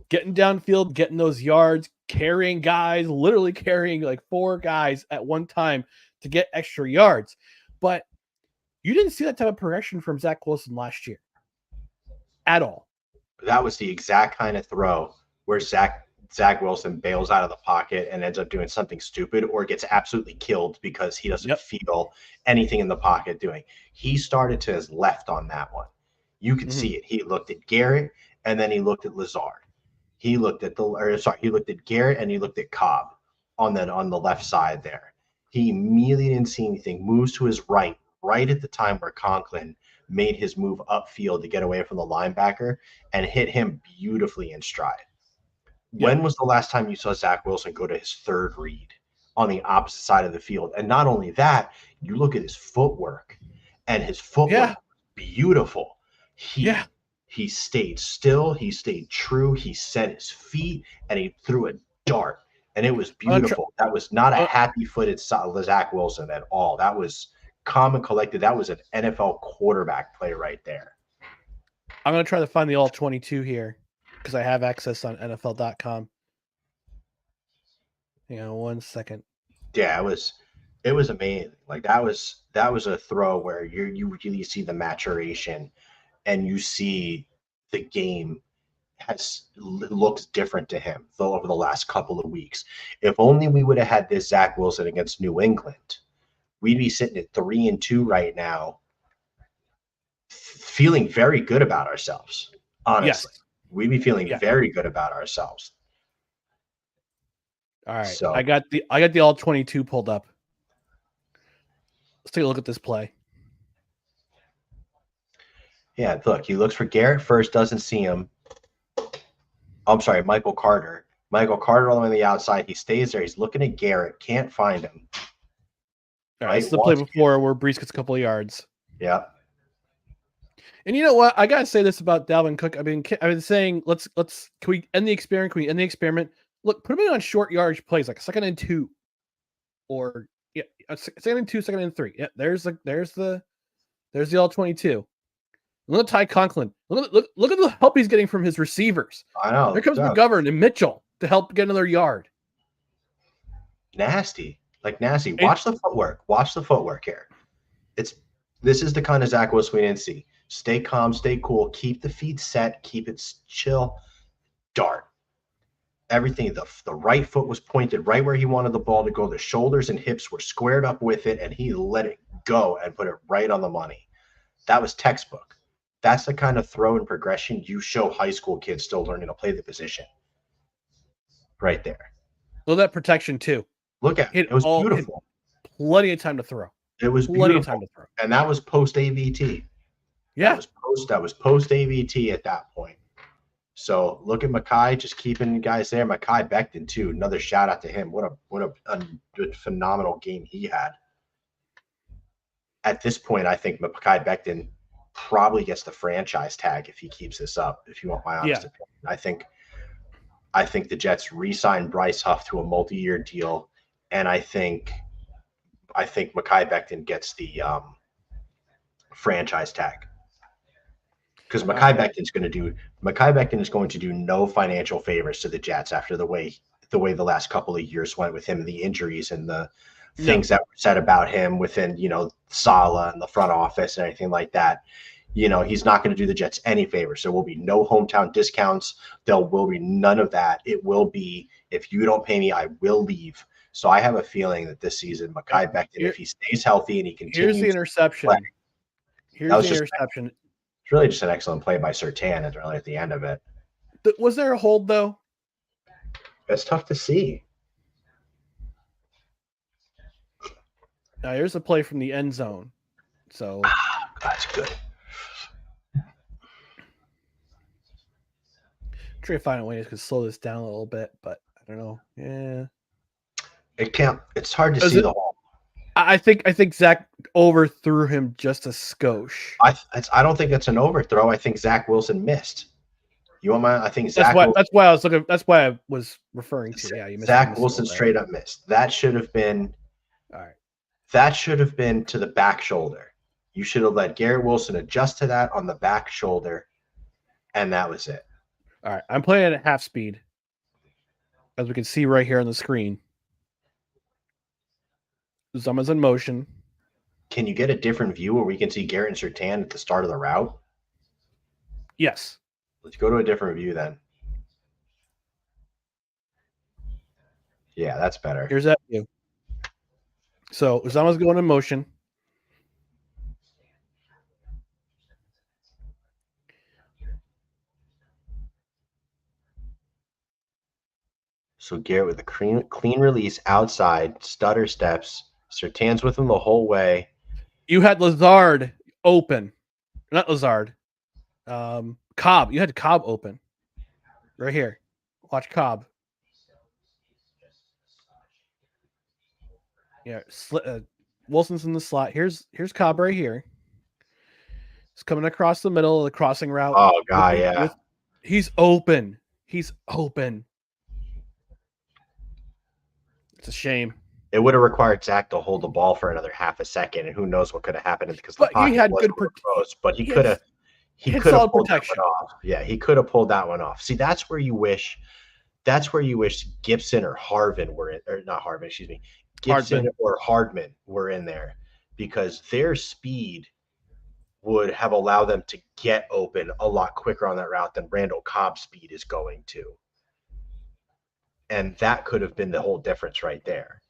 getting downfield, getting those yards, carrying guys, literally carrying like 4 guys at one time to get extra yards. But you didn't see that type of progression from Zach Wilson last year at all. That was the exact kind of throw where Zach Zach Wilson bails out of the pocket and ends up doing something stupid or gets absolutely killed because he doesn't feel anything in the pocket doing. He started to his left on that one. You could see it. He looked at Garrett and then he looked at Lazard. He looked at Garrett and he looked at Cobb on the left side there. He immediately didn't see anything. Moves to his right at the time where Conklin made his move upfield to get away from the linebacker and hit him beautifully in stride. When was the last time you saw Zach Wilson go to his third read on the opposite side of the field? And not only that, you look at his footwork, and his footwork beautiful. He stayed still, he stayed true, he set his feet, and he threw a dart, and it was beautiful. That was not a happy-footed Zach Wilson at all. That was calm and collected. That was an NFL quarterback play right there. I'm going to try to find the all-22 here because I have access on NFL.com. Hang on 1 second. Yeah, it was amazing. Like that was a throw where you really see the maturation and you see the game looks different to him over the last couple of weeks. If only we would have had this Zach Wilson against New England, we'd be sitting at 3-2 right now, feeling very good about ourselves. Honestly, we'd be feeling very good about ourselves. All right, so I got the all 22 pulled up. Let's take a look at this play. Yeah, look, he looks for Garrett first, doesn't see him. I'm sorry, Michael Carter. Michael Carter all the way on the outside. He stays there. He's looking at Garrett, can't find him. All right, this is the play before where Breece gets a couple of yards. Yeah. And you know what? I gotta say this about Dalvin Cook. I've been saying let's can we end the experiment? Can we end the experiment? Look, put him on short yardage plays like 2nd and 2, or 2nd and 2, 2nd and 3. Yeah, there's the all 22. Look at Ty Conklin. Look at the help he's getting from his receivers. I know. There comes McGovern and Mitchell to help get another yard. Nasty. Watch the footwork. Watch the footwork here. This is the kind of Zach Wilson we didn't see. Stay calm, stay cool, keep the feet set, keep it chill, dart. Everything, the right foot was pointed right where he wanted the ball to go. The shoulders and hips were squared up with it, and he let it go and put it right on the money. That was textbook. That's the kind of throw and progression you show high school kids still learning to play the position. Right there. Look at that protection, too. Look at it. It was beautiful. Plenty of time to throw. It was plenty beautiful. of time to throw. And that was post AVT. Yeah. That was post AVT at that point. So look at Mekhi just keeping guys there. Mekhi Becton too. Another shout out to him. What a phenomenal game he had. At this point, I think Mekhi Becton probably gets the franchise tag if he keeps this up. If you want my honest opinion, I think the Jets re-signed Bryce Huff to a multi-year deal, and I think Mekhi Becton gets the franchise tag. Because Mekhi Becton is going to do no financial favors to the Jets after the way the last couple of years went with him, the injuries and the things that were said about him within, Saleh and the front office and anything like that. He's not going to do the Jets any favors. There will be no hometown discounts. There will be none of that. It will be, if you don't pay me, I will leave. So I have a feeling that this season, Mekhi Becton, if he stays healthy and he continues. Here's the interception. It's really just an excellent play by Surtain at the end of it. Was there a hold, though? It's tough to see. Now, here's a play from the end zone. So that's good. Try to find a way to slow this down a little bit, but I don't know. Yeah. It's hard to see the hole. I think Zach overthrew him just a skosh. I don't think that's an overthrow. I think Zach Wilson missed. I think Zach. That's why I was looking. That's why I was referring to. Yeah, you missed. Zach Wilson straight up missed. That should have been. All right. That should have been to the back shoulder. You should have let Garrett Wilson adjust to that on the back shoulder, and that was it. All right, I'm playing at half speed, as we can see right here on the screen. Zama's in motion. Can you get a different view where we can see Garrett and Surtain at the start of the route? Yes. Let's go to a different view then. Yeah, that's better. Here's that view. So Uzama's going in motion. So Garrett with a clean release outside, stutter steps. Surtain's with him the whole way. You had Lazard open. Not Lazard. Cobb. You had Cobb open. Right here. Watch Cobb. Yeah, Wilson's in the slot. Here's Cobb right here. He's coming across the middle of the crossing route. Oh, God, yeah. He's open. He's open. It's a shame. It would have required Zach to hold the ball for another half a second, and who knows what could have happened because but he had good close. But he could have pulled protection. That one off. Yeah, he could have pulled that one off. See, that's where you wish Gibson or Harvin were in, or not Harvin, excuse me, Gibson or Hardman were in there, because their speed would have allowed them to get open a lot quicker on that route than Randall Cobb's speed is going to. And that could have been the whole difference right there.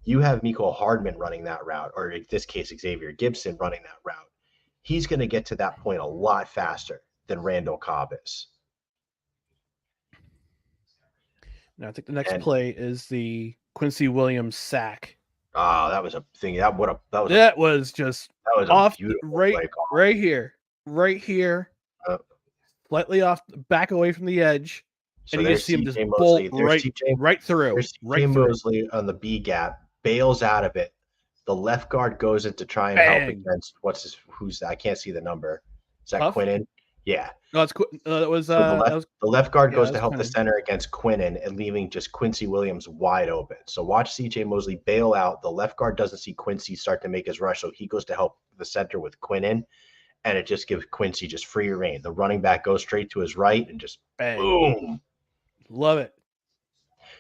You have Mecole Hardman running that route, or in this case, Xavier Gibson running that route. He's going to get to that point a lot faster than Randall Cobb is. Now, I think the next play is the Quincy Williams sack. Oh, that was a thing. That was just off right here, slightly off, back away from the edge, so and you see him just bolt right through. There's CJ Mosley on the B gap, bails out of it. The left guard goes in to try and help against I can't see the number. Is that Quinnen? Yeah. No, it was the left guard goes to help the center against Quinnen and leaving just Quincy Williams wide open. So watch CJ Mosley bail out. The left guard doesn't see Quincy start to make his rush, so he goes to help the center with Quinnen, and it just gives Quincy just free reign. The running back goes straight to his right and just boom. Love it.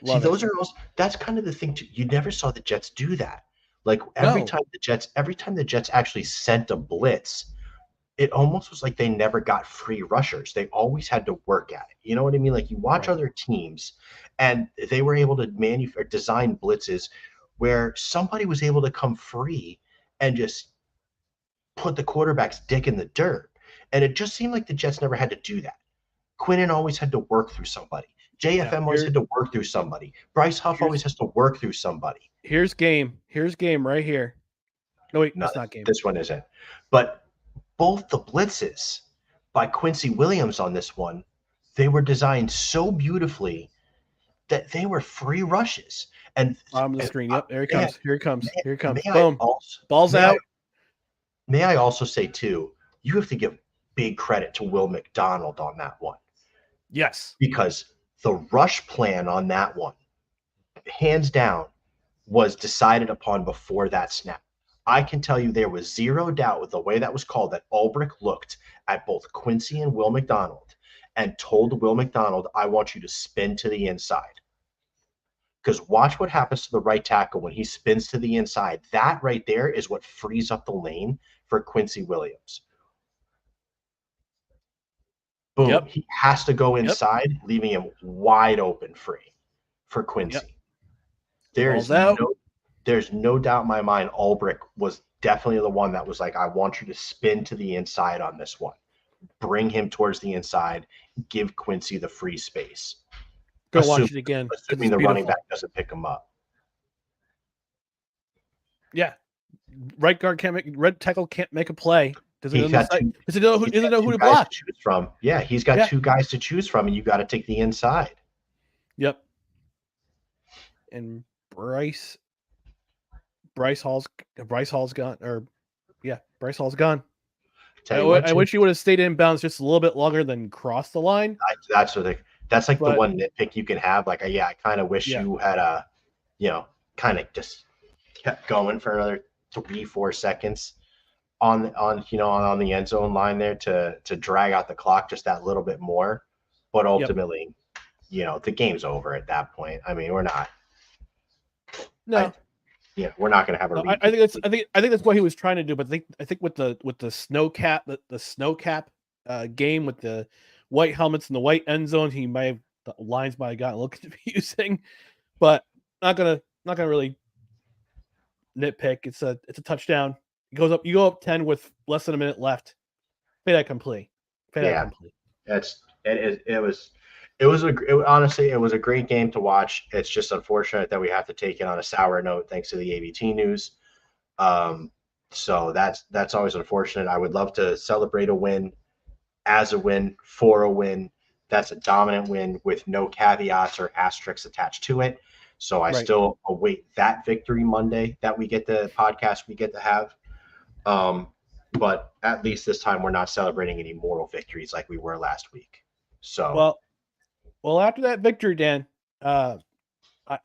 That's kind of the thing too. You never saw the Jets do that. Like every time the Jets actually sent a blitz, it almost was like they never got free rushers. They always had to work at it. You know what I mean? Like you watch other teams, and they were able to design blitzes where somebody was able to come free and just put the quarterback's dick in the dirt. And it just seemed like the Jets never had to do that. Quinnen always had to work through somebody. JFM always had to work through somebody. Bryce Huff always has to work through somebody. Here's game right here. No, wait, that's not game. This one isn't. But both the blitzes by Quincy Williams on this one, they were designed so beautifully that they were free rushes. And on the screen, yep, there he comes. Here he comes. Boom. Ball's out. May I also say, too, you have to give big credit to Will McDonald on that one. Yes. Because the rush plan on that one, hands down, was decided upon before that snap. I can tell you there was zero doubt with the way that was called that Ulbrich looked at both Quincy and Will McDonald and told Will McDonald, I want you to spin to the inside. Because watch what happens to the right tackle when he spins to the inside. That right there is what frees up the lane for Quincy Williams. Boom. Yep. He has to go inside, leaving him wide open free for Quincy. Yep. There's no doubt in my mind Ulbrich was definitely the one that was like, I want you to spin to the inside on this one. Bring him towards the inside. Give Quincy the free space. Go watch it again. Assuming the running back doesn't pick him up. Yeah. Right tackle can't make a play. Does he know who to block? To choose from. Yeah, he's got two guys to choose from, and you got to take the inside. Yep. And Bryce Hall's gone. Bryce Hall's gone. I wish he would have stayed in bounds just a little bit longer than crossed the line. That's the one nitpick you can have. Like, I kind of wish you had kind of just kept going for another 3-4 seconds on the end zone line there to drag out the clock just that little bit more. But ultimately, the game's over at that point. I mean, we're not. No. We're not going to have a. I think that's what he was trying to do. But I think with the snow cap game with the white helmets and the white end zones, the lines might have gotten a little confusing. But not gonna really nitpick. It's a touchdown. You go up 10 with less than a minute left. Fait accompli. Honestly, it was a great game to watch. It's just unfortunate that we have to take it on a sour note thanks to the ABT news. So that's always unfortunate. I would love to celebrate a win as a win for a win. That's a dominant win with no caveats or asterisks attached to it. So I still await that victory Monday that we get the podcast we get to have. But at least this time we're not celebrating any moral victories like we were last week. So well, after that victory, Dan, I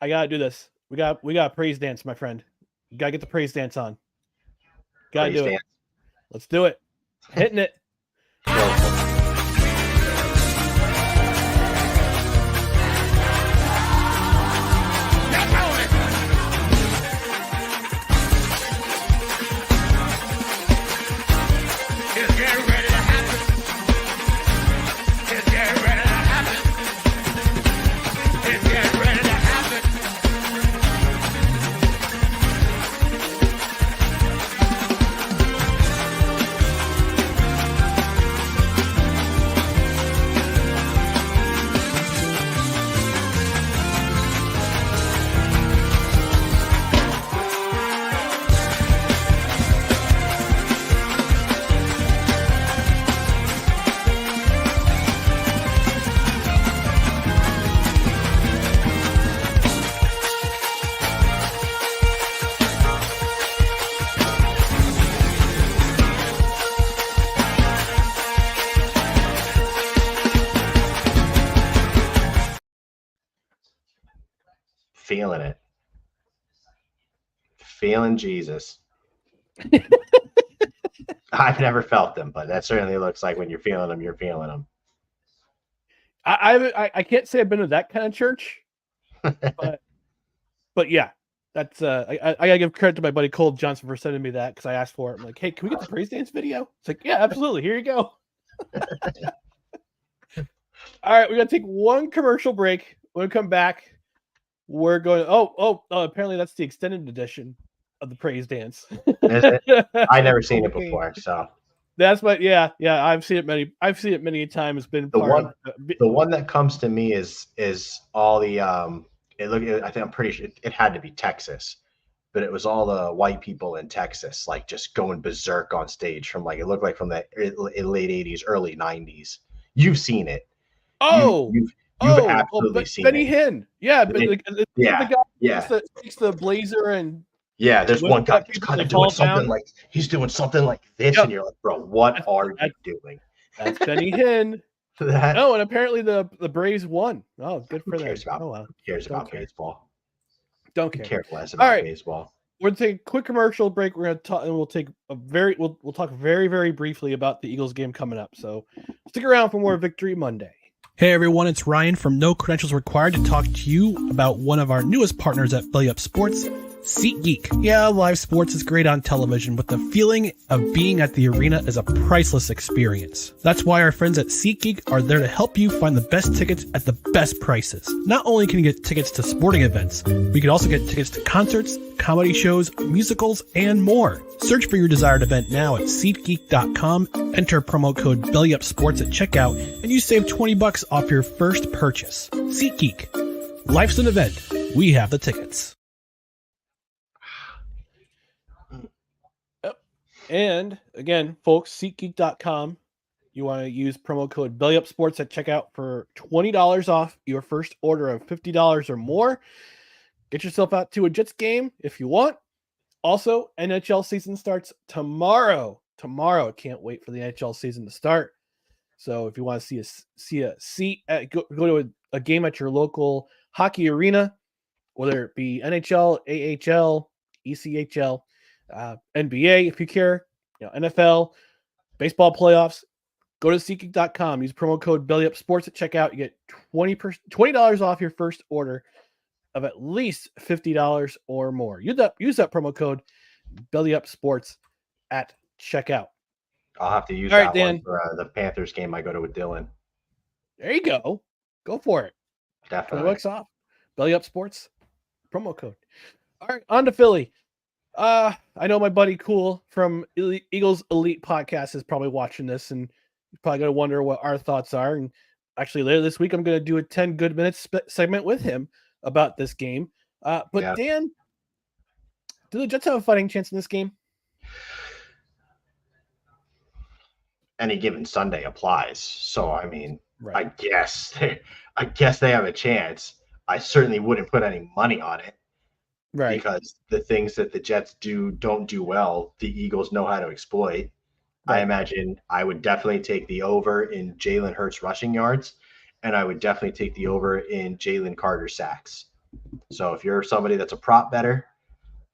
gotta do this. We got praise dance, my friend. You gotta get the praise dance on. Gotta do it. Let's do it. Hitting it. Feeling it. Feeling Jesus. I've never felt them, but that certainly looks like when you're feeling them, you're feeling them. I can't say I've been to that kind of church, but yeah, that's I gotta give credit to my buddy Cole Johnson for sending me that because I asked for it. I'm like, hey, can we get the praise dance video? It's like, yeah, absolutely. Here you go. All right, we're gonna take one commercial break. When we come back, we're going. Apparently that's the extended edition of the praise dance. Is it? I've never seen it before, so that's what. Yeah. I've seen it many times. It's been the one that comes to me is all the I think I'm pretty sure it had to be Texas, but it was all the white people in Texas like just going berserk on stage from like it looked like from the late 80s, early 90s. You've seen it. You've absolutely seen Benny it. Hinn. Yeah, the guy takes the blazer and there's one guy that's kind of doing something like he's doing something like this, and you're like, bro, what are you doing? That's Benny Hinn. And apparently the Braves won. Oh, good for them. Who cares about baseball? Don't care. Care less about baseball. We're gonna take a quick commercial break. We're gonna talk, and we'll talk very, very briefly about the Eagles game coming up. So stick around for more Victory Monday. Hey everyone, it's Ryan from No Credentials Required to talk to you about one of our newest partners at Belly Up Sports, SeatGeek. Yeah, live sports is great on television, but the feeling of being at the arena is a priceless experience. That's why our friends at SeatGeek are there to help you find the best tickets at the best prices. Not only can you get tickets to sporting events, but you can also get tickets to concerts, comedy shows, musicals, and more. Search for your desired event now at SeatGeek.com, enter promo code BellyUpSports at checkout, and you save $20 off your first purchase. SeatGeek. Life's an event. We have the tickets. And again, folks, SeatGeek.com. You want to use promo code BellyUpSports at checkout for $20 off your first order of $50 or more. Get yourself out to a Jets game if you want. Also, NHL season starts tomorrow. I can't wait for the NHL season to start. So if you want to see a seat, go to a game at your local hockey arena, whether it be NHL, AHL, ECHL, NBA, if you care, NFL, baseball playoffs, go to SeatGeek.com. Use promo code BellyUpSports at checkout. You get $20 off your first order of at least $50 or more. Use that promo code BellyUpSports at checkout. I'll have to use that one for the Panthers game I go to with Dylan. There you go. Go for it. Definitely. $20 off. Belly Up Sports. Promo code. All right, on to Philly. I know my buddy Cool from Eagles Elite Podcast is probably watching this, and you're probably going to wonder what our thoughts are. And actually, later this week, I'm going to do a 10 good minutes segment with him about this game. But Dan, do the Jets have a fighting chance in this game? Any given Sunday applies. So, I mean, right. I guess they have a chance. I certainly wouldn't put any money on it. Right. Because the things that the Jets don't do well, the Eagles know how to exploit. Right. I imagine I would definitely take the over in Jalen Hurts rushing yards, and I would definitely take the over in Jalen Carter sacks. So if you're somebody that's a prop better,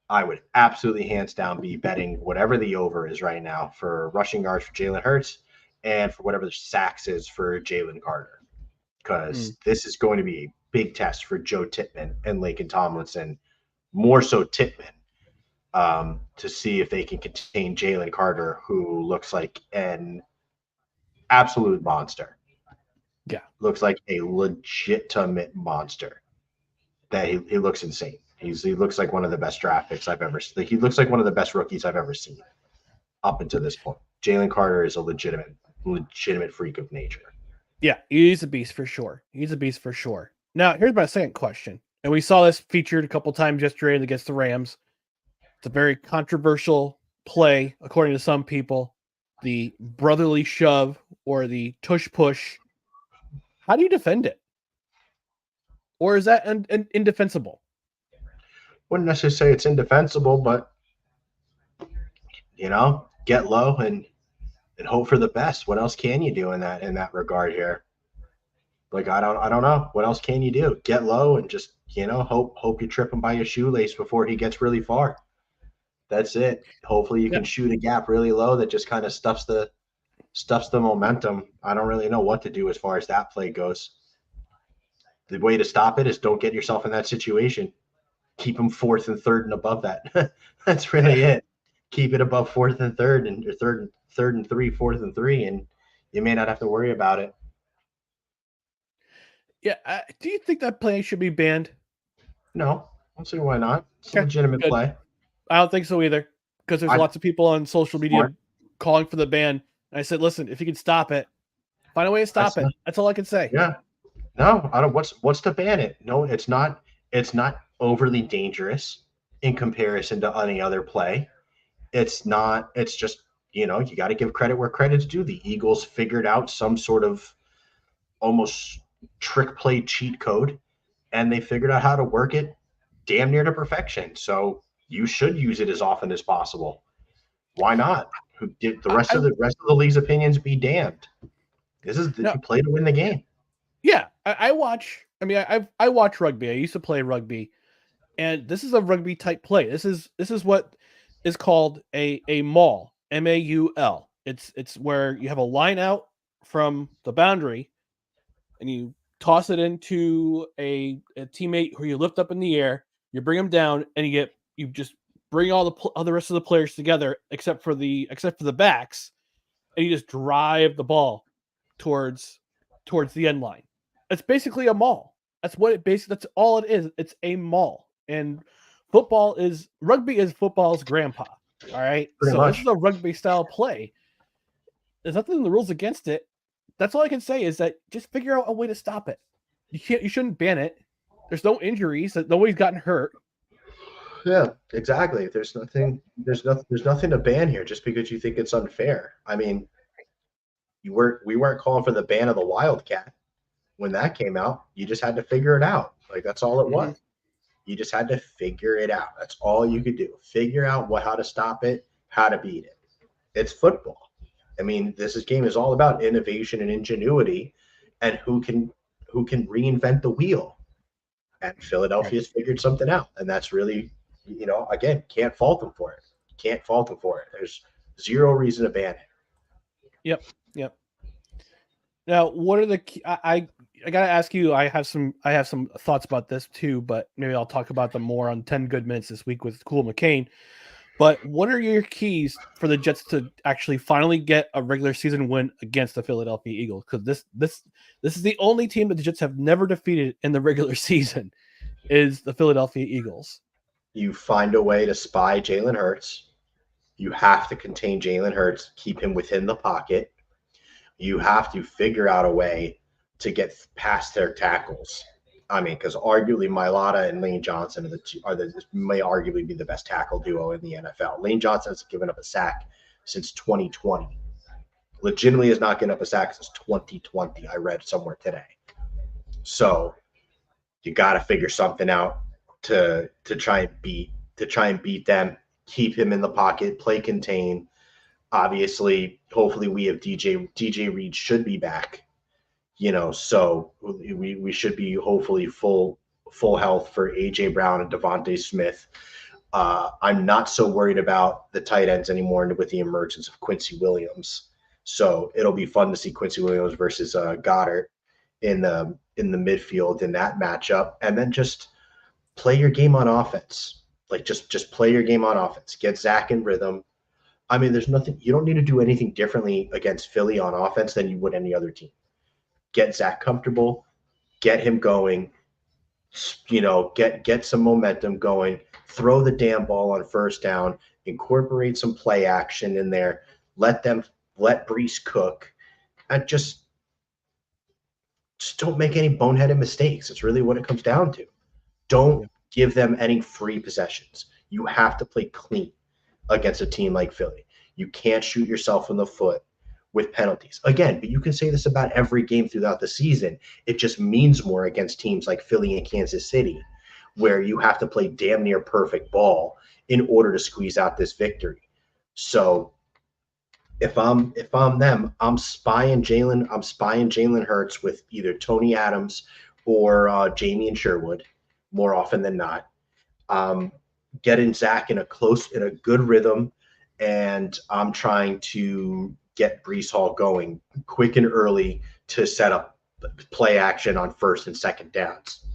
I would absolutely hands down be betting whatever the over is right now for rushing yards for Jalen Hurts and for whatever the sacks is for Jalen Carter. Because this is going to be a big test for Joe Tippmann and Laken Tomlinson, more so Tippmann, to see if they can contain Jalen Carter, who looks like an absolute monster. Yeah. Looks like a legitimate monster. That he looks insane. He looks like one of the best draft picks I've ever seen. He looks like one of the best rookies I've ever seen up until this point. Jalen Carter is a legitimate freak of nature. Yeah, he's a beast for sure. Now, here's my second question. And we saw this featured a couple times yesterday against the Rams. It's a very controversial play, according to some people. The brotherly shove or the tush push. How do you defend it? Or is that indefensible? Wouldn't necessarily say it's indefensible, but, get low and hope for the best. What else can you do in that regard here? Like, I don't know. What else can you do? Get low and just, hope you trip him by your shoelace before he gets really far. That's it. Hopefully you can shoot a gap really low that just kind of stuffs the momentum. I don't really know what to do as far as that play goes. The way to stop it is don't get yourself in that situation. Keep him 4th and 3rd and above that. That's really it. Keep it above 4th and 3rd and your 3rd and 3, 4th and 3, and you may not have to worry about it. Yeah. Do you think that play should be banned? No. I don't see why not. It's a legitimate play. I don't think so either, because there's lots of people on social media calling for the ban. And I said, listen, if you can stop it, find a way to stop it. That's all I can say. Yeah. No, I don't. What's to ban it? No, it's not. It's not overly dangerous in comparison to any other play. It's not. It's just, you got to give credit where credit's due. The Eagles figured out some sort of almost trick play cheat code, and they figured out how to work it damn near to perfection. So you should use it as often as possible. Why not? The rest of the league's opinions be damned. You play to win the game. Yeah, I watch. I mean, I watch rugby. I used to play rugby, and this is a rugby type play. This is what is called a maul. MAUL. It's where you have a line out from the boundary, and you toss it into a teammate who you lift up in the air. You bring them down, and you just bring all the rest of the players together, except for the backs, and you just drive the ball towards the end line. It's basically a maul. That's all it is. It's a maul. And rugby is football's grandpa. All right. Pretty much. This is a rugby style play. There's nothing in the rules against it. That's all I can say is that just figure out a way to stop it. You shouldn't ban it. There's no injuries. Nobody's gotten hurt. Yeah, exactly. There's nothing to ban here just because you think it's unfair. I mean, we weren't calling for the ban of the Wildcat when that came out. You just had to figure it out. Like, that's all it was. You just had to figure it out. That's all you could do. Figure out how to stop it, how to beat it. It's football. I mean, this game is all about innovation and ingenuity, and who can reinvent the wheel. And Philadelphia's figured something out, and that's really, again, can't fault them for it. There's zero reason to ban it. Yep. Now, what are the key, I gotta ask you? I have some thoughts about this too, but maybe I'll talk about them more on 10 good minutes this week with Cool McCain. But what are your keys for the Jets to actually finally get a regular season win against the Philadelphia Eagles? Because this is the only team that the Jets have never defeated in the regular season. is the Philadelphia Eagles. You find a way to spy Jalen Hurts. You have to contain Jalen Hurts, keep him within the pocket. You have to figure out a way to get past their tackles. I mean, because arguably Mailata and Lane Johnson may arguably be the best tackle duo in the NFL. Lane Johnson has given up a sack since 2020. Legitimately has not given up a sack since 2020. I read somewhere today. So you got to figure something out to try and beat them. Keep him in the pocket, play contain. Obviously, hopefully we have DJ Reed should be back, so we should be hopefully full health for AJ Brown and Devontae Smith. I'm not so worried about the tight ends anymore with the emergence of Quincy Williams. So it'll be fun to see Quincy Williams versus Goddard in the midfield in that matchup, and then just play your game on offense. Like just play your game on offense. Get Zach in rhythm. I mean, there's nothing. You don't need to do anything differently against Philly on offense than you would any other team. Get Zach comfortable. Get him going. Get some momentum going. Throw the damn ball on first down. Incorporate some play action in there. Let Breece cook, and just don't make any boneheaded mistakes. It's really what it comes down to. Don't give them any free possessions. You have to play clean against a team like Philly. You can't shoot yourself in the foot with penalties. Again, but you can say this about every game throughout the season. It just means more against teams like Philly and Kansas City, where you have to play damn near perfect ball in order to squeeze out this victory. So if I'm them, I'm spying Jalen Hurts with either Tony Adams or Jamie and Sherwood more often than not. Getting Zach in a good rhythm, and I'm trying to get Breece Hall going quick and early to set up play action on first and second downs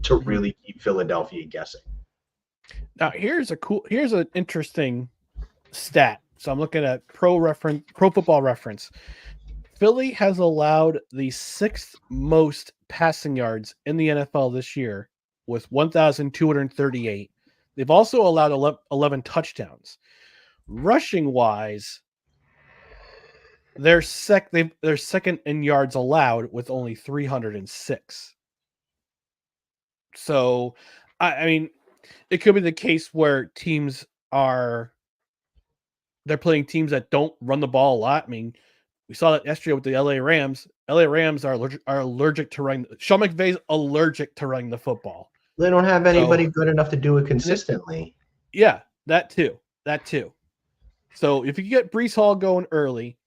to really keep Philadelphia guessing. Now here's an interesting stat. So I'm looking at Pro Football Reference. Philly has allowed the 6th most passing yards in the NFL this year with 1,238. They've also allowed 11 touchdowns. Rushing wise, they're second in yards allowed with only 306. So, I mean, it could be the case where they're playing teams that don't run the ball a lot. I mean, we saw that yesterday with the LA Rams. LA Rams are allergic to running. Sean McVay's allergic to running the football. They don't have anybody good enough to do it consistently. Yeah, that too. So if you get Breece Hall going early,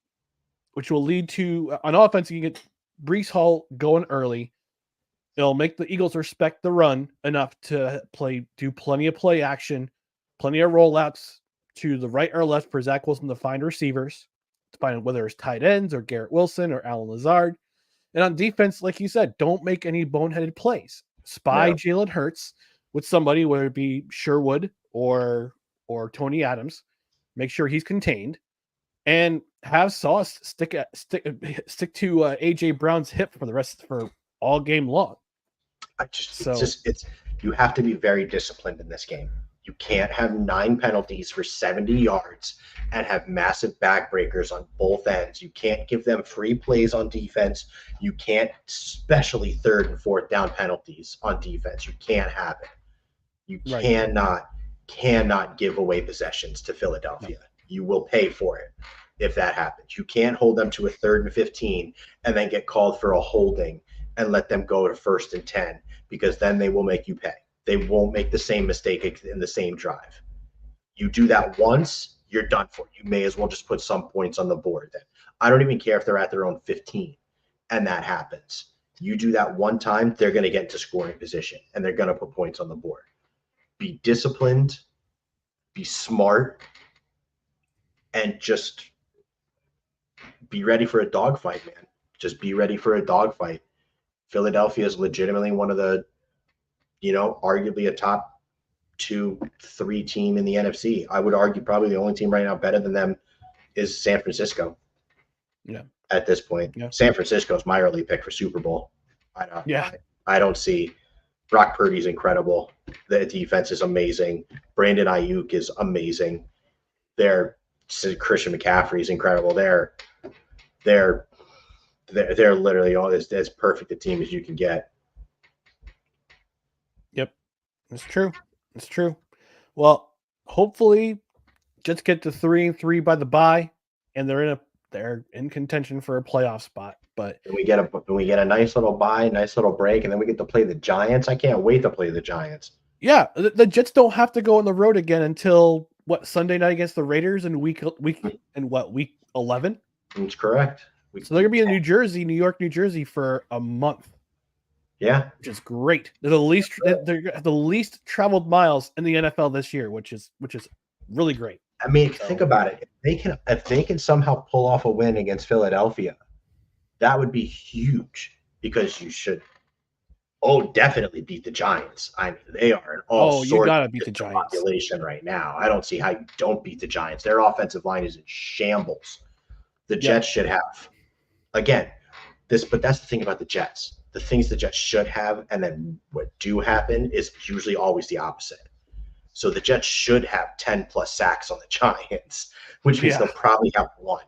which will lead to on offense, you can get Breece Hall going early. It'll make the Eagles respect the run enough to do plenty of play action, plenty of rollouts to the right or left for Zach Wilson to find receivers, to find whether it's tight ends or Garrett Wilson or Alan Lazard. And on defense, like you said, don't make any boneheaded plays. Spy Jalen Hurts with somebody, whether it be Sherwood or Tony Adams. Make sure he's contained, and have Sauce stick to AJ Brown's hip for all game long. You have to be very disciplined in this game. You can't have 9 penalties for 70 yards and have massive backbreakers on both ends. You can't give them free plays on defense. You can't, especially 3rd and 4th down penalties on defense. You can't have it. You cannot give away possessions to Philadelphia. No. You will pay for it if that happens. You can't hold them to a 3rd and 15 and then get called for a holding and let them go to 1st and 10, because then they will make you pay. They won't make the same mistake in the same drive. You do that once, you're done for. You may as well just put some points on the board then. I don't even care if they're at their own 15 and that happens. You do that one time, they're going to get into scoring position and they're going to put points on the board. Be disciplined, be smart, and just be ready for a dogfight, man. Just be ready for a dogfight. Philadelphia is legitimately one of the, arguably a top 2-3 team in the NFC. I would argue probably the only team right now better than them is San Francisco. Yeah. At this point, yeah. San Francisco is my early pick for Super Bowl. I don't see Brock Purdy's incredible. The defense is amazing. Brandon Ayuk is amazing. Christian McCaffrey is incredible. They're literally all as perfect a team as you can get. Yep, it's true. It's true. Well, hopefully, Jets get to 3-3 by the bye, and they're in contention for a playoff spot. But we get a nice little bye, nice little break, and then we get to play the Giants. I can't wait to play the Giants. Yeah, the Jets don't have to go on the road again until Sunday night against the Raiders in week 11. That's correct. So they're gonna be in New York, New Jersey for a month. Yeah, which is great. They're the least traveled miles in the NFL this year, which is really great. I mean, think about it. If they can somehow pull off a win against Philadelphia, that would be huge because you should definitely beat the Giants. I mean, they are in all sorts gotta beat the Giants population right now. I don't see how you don't beat the Giants. Their offensive line is in shambles. The Jets should have, again, but that's the thing about the Jets. The things the Jets should have and then what do happen is usually always the opposite. So the Jets should have 10 plus sacks on the Giants, which means they'll probably have one.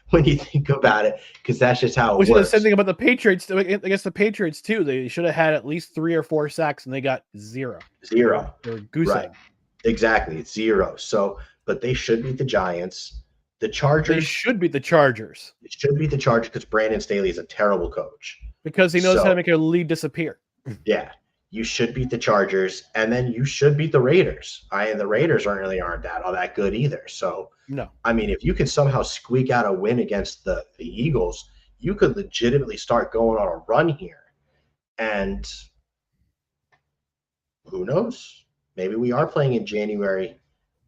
When you think about it, because that's just how it works. The same thing about the Patriots. Against the Patriots too, they should have had at least 3 or 4 sacks, and they got 0. Or goose egg. Exactly, it's 0. So, but they should beat the Giants. The Chargers. They should beat the Chargers. It should beat the Chargers because Brandon Staley is a terrible coach. Because he knows how to make a lead disappear. Yeah. You should beat the Chargers, and then you should beat the Raiders. The Raiders aren't all that good either. So, no. I mean, if you can somehow squeak out a win against the Eagles, you could legitimately start going on a run here. And who knows? Maybe we are playing in January,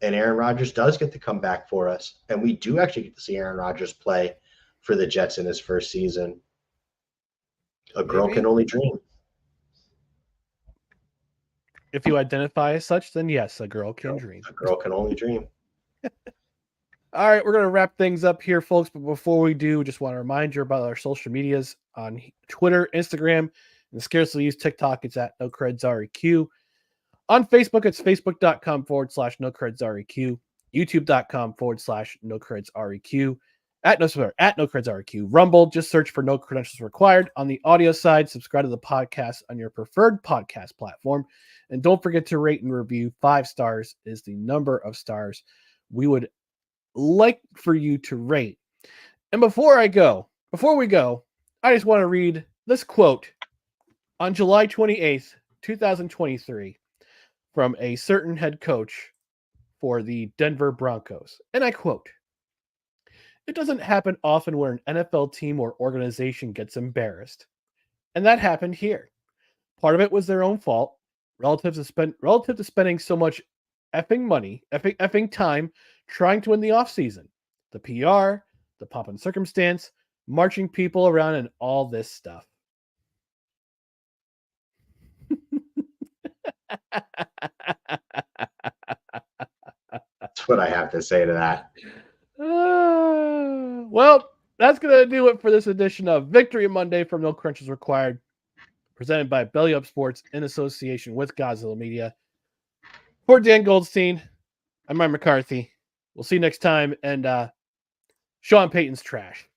and Aaron Rodgers does get to come back for us, and we do actually get to see Aaron Rodgers play for the Jets in his first season. A girl can only dream. If you identify as such, then yes, a girl can dream. A girl can only dream. All right, we're going to wrap things up here, folks. But before we do, just want to remind you about our social medias on Twitter, Instagram, and scarcely used TikTok. It's at NoCredsREQ. On Facebook, it's facebook.com/NoCredsREQ, youtube.com/NoCredsREQ, at NoCredsREQ. Rumble, just search for No Credentials Required. On the audio side, subscribe to the podcast on your preferred podcast platform. And don't forget to rate and review. 5 stars is the number of stars we would like for you to rate. And before we go, I just want to read this quote on July 28th, 2023 from a certain head coach for the Denver Broncos. And I quote, "It doesn't happen often where an NFL team or organization gets embarrassed. And that happened here. Part of it was their own fault, relative to spending so much effing money, effing time trying to win the offseason. The PR, the pomp and circumstance, marching people around, and all this stuff." That's what I have to say to that. Well, that's going to do it for this edition of Victory Monday from No Credentials Required, presented by Belly Up Sports in association with Godzilla Media. For Dan Goldstein, I'm Mike McCarthy. We'll see you next time. And Sean Payton's trash.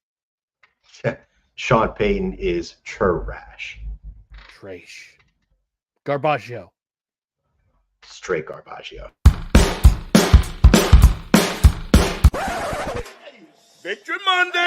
Sean Payton is trash. Trash. Garbaggio. Straight Garbaggio. Victory Monday!